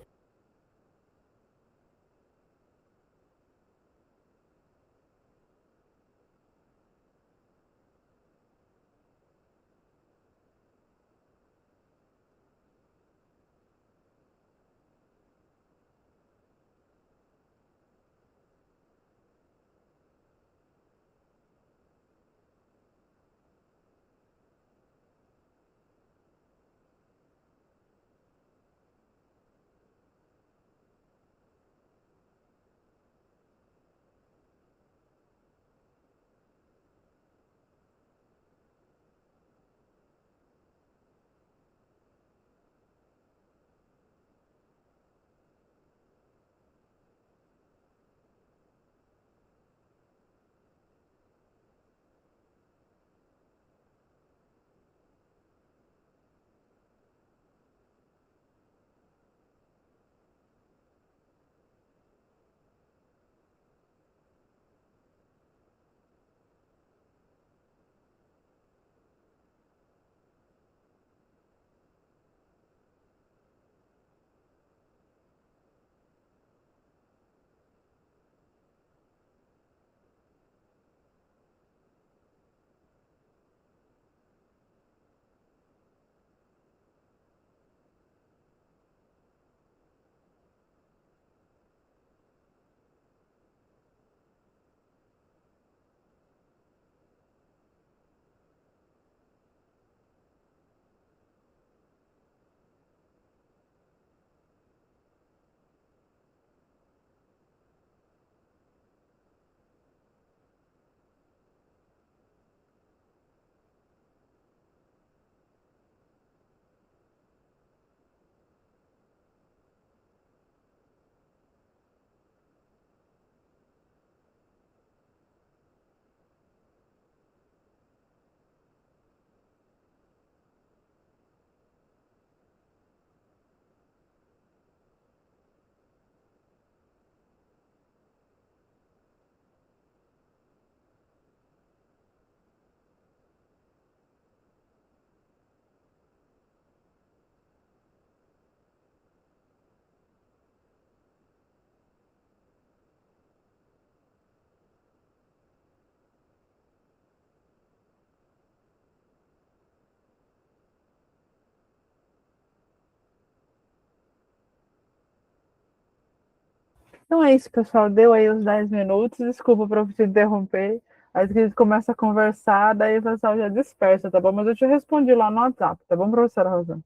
Então é isso, pessoal. Deu aí os 10 minutos. Desculpa para te interromper. Aí que a gente começa a conversar, daí o pessoal já dispersa, tá bom? Mas eu te respondi lá no WhatsApp, tá bom, professora Rosana?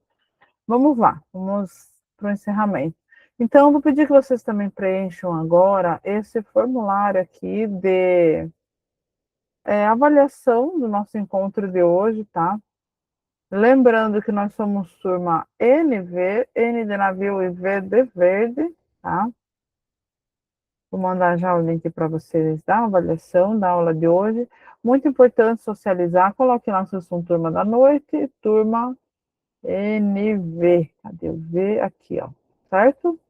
Vamos lá, vamos para o encerramento. Então, eu vou pedir que vocês também preencham agora esse formulário aqui de avaliação do nosso encontro de hoje, tá? Lembrando que nós somos turma NV, N de navio e V de verde, tá? Vou mandar já o link para vocês da avaliação da aula de hoje. Muito importante socializar. Coloque lá se vocês são turma da noite, turma NV. Cadê o V? Aqui, ó. Certo?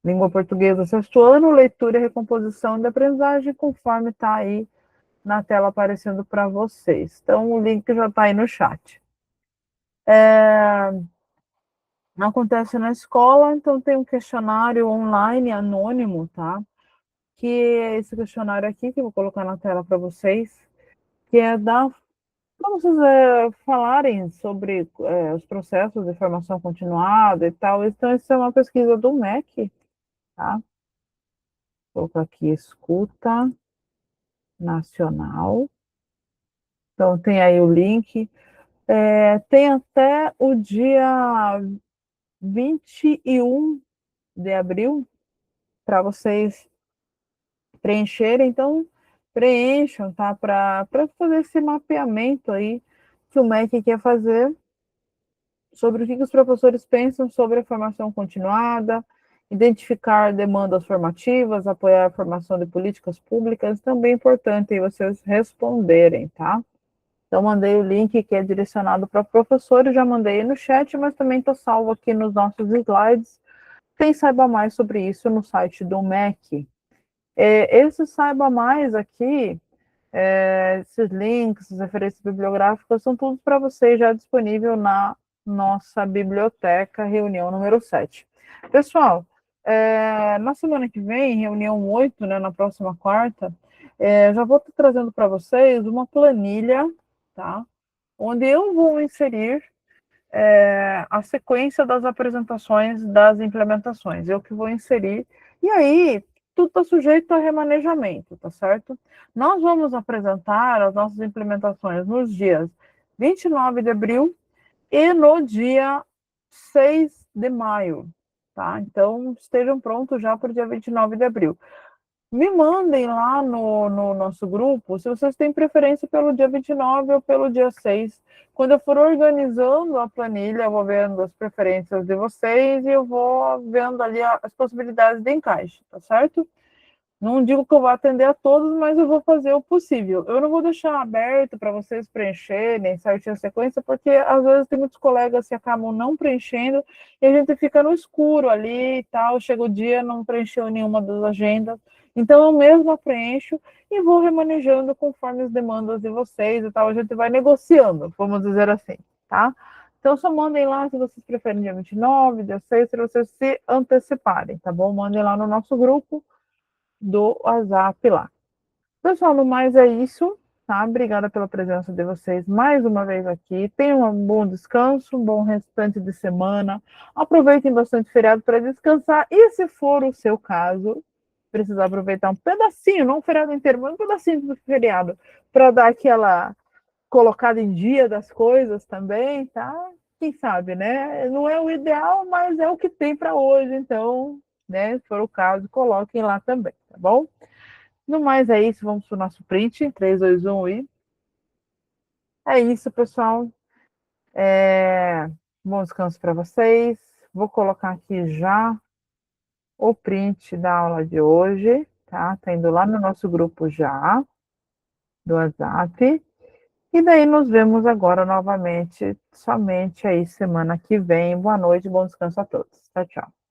Língua portuguesa sexto ano, leitura e recomposição de aprendizagem, conforme está aí na tela aparecendo para vocês. Então, o link já está aí no chat. Acontece na escola, então tem um questionário online anônimo, tá? Que é esse questionário aqui, que eu vou colocar na tela para vocês, que é para vocês falarem sobre os processos de formação continuada e tal. Então, isso é uma pesquisa do MEC, tá? Vou colocar aqui, escuta nacional. Então, tem aí o link. Tem até o dia 21 de abril para vocês preencherem. Então, preencham, tá? Para fazer esse mapeamento aí que o MEC quer fazer sobre o que os professores pensam sobre a formação continuada, identificar demandas formativas, apoiar a formação de políticas públicas, também é importante aí vocês responderem, tá? Então, mandei o link que é direcionado para professores, já mandei aí no chat, mas também está salvo aqui nos nossos slides. Quem saiba mais sobre isso no site do MEC. Esse saiba mais aqui, esses links, essas referências bibliográficas, são tudo para vocês já disponível na nossa biblioteca, reunião número 7. Pessoal, na semana que vem, reunião 8, né, na próxima quarta, já vou estar trazendo para vocês uma planilha, tá? Onde eu vou inserir a sequência das apresentações das implementações. Eu que vou inserir. E aí, tudo está sujeito a remanejamento, tá certo? Nós vamos apresentar as nossas implementações nos dias 29 de abril e no dia 6 de maio, tá? Então, estejam prontos já para o dia 29 de abril. Me mandem lá no nosso grupo se vocês têm preferência pelo dia 29 ou pelo dia 6. Quando eu for organizando a planilha, eu vou vendo as preferências de vocês e eu vou vendo ali as possibilidades de encaixe, tá certo? Não digo que eu vou atender a todos, mas eu vou fazer o possível. Eu não vou deixar aberto para vocês preencherem certinho a sequência, porque às vezes tem muitos colegas que acabam não preenchendo e a gente fica no escuro ali e tal. Chega o dia, não preencheu nenhuma das agendas. Então, eu mesma preencho e vou remanejando conforme as demandas de vocês e tal. A gente vai negociando, vamos dizer assim, tá? Então, só mandem lá se vocês preferem dia 29, dia 6, se vocês se anteciparem, tá bom? Mandem lá no nosso grupo do WhatsApp lá. Pessoal, no mais é isso, tá? Obrigada pela presença de vocês mais uma vez aqui. Tenham um bom descanso, um bom restante de semana. Aproveitem bastante o feriado para descansar. E se for o seu caso, precisar aproveitar um pedacinho, não um feriado inteiro, mas um pedacinho do feriado, para dar aquela colocada em dia das coisas também, tá? Quem sabe, né? Não é o ideal, mas é o que tem para hoje, então, né? Se for o caso, coloquem lá também, tá bom? No mais é isso, vamos para o nosso print, 3, 2, 1 e... É isso, pessoal. Bom descanso para vocês. Vou colocar aqui já o print da aula de hoje, tá? Tá indo lá no nosso grupo já, do WhatsApp. E daí nos vemos agora novamente, somente aí semana que vem. Boa noite, bom descanso a todos. Tchau, tchau.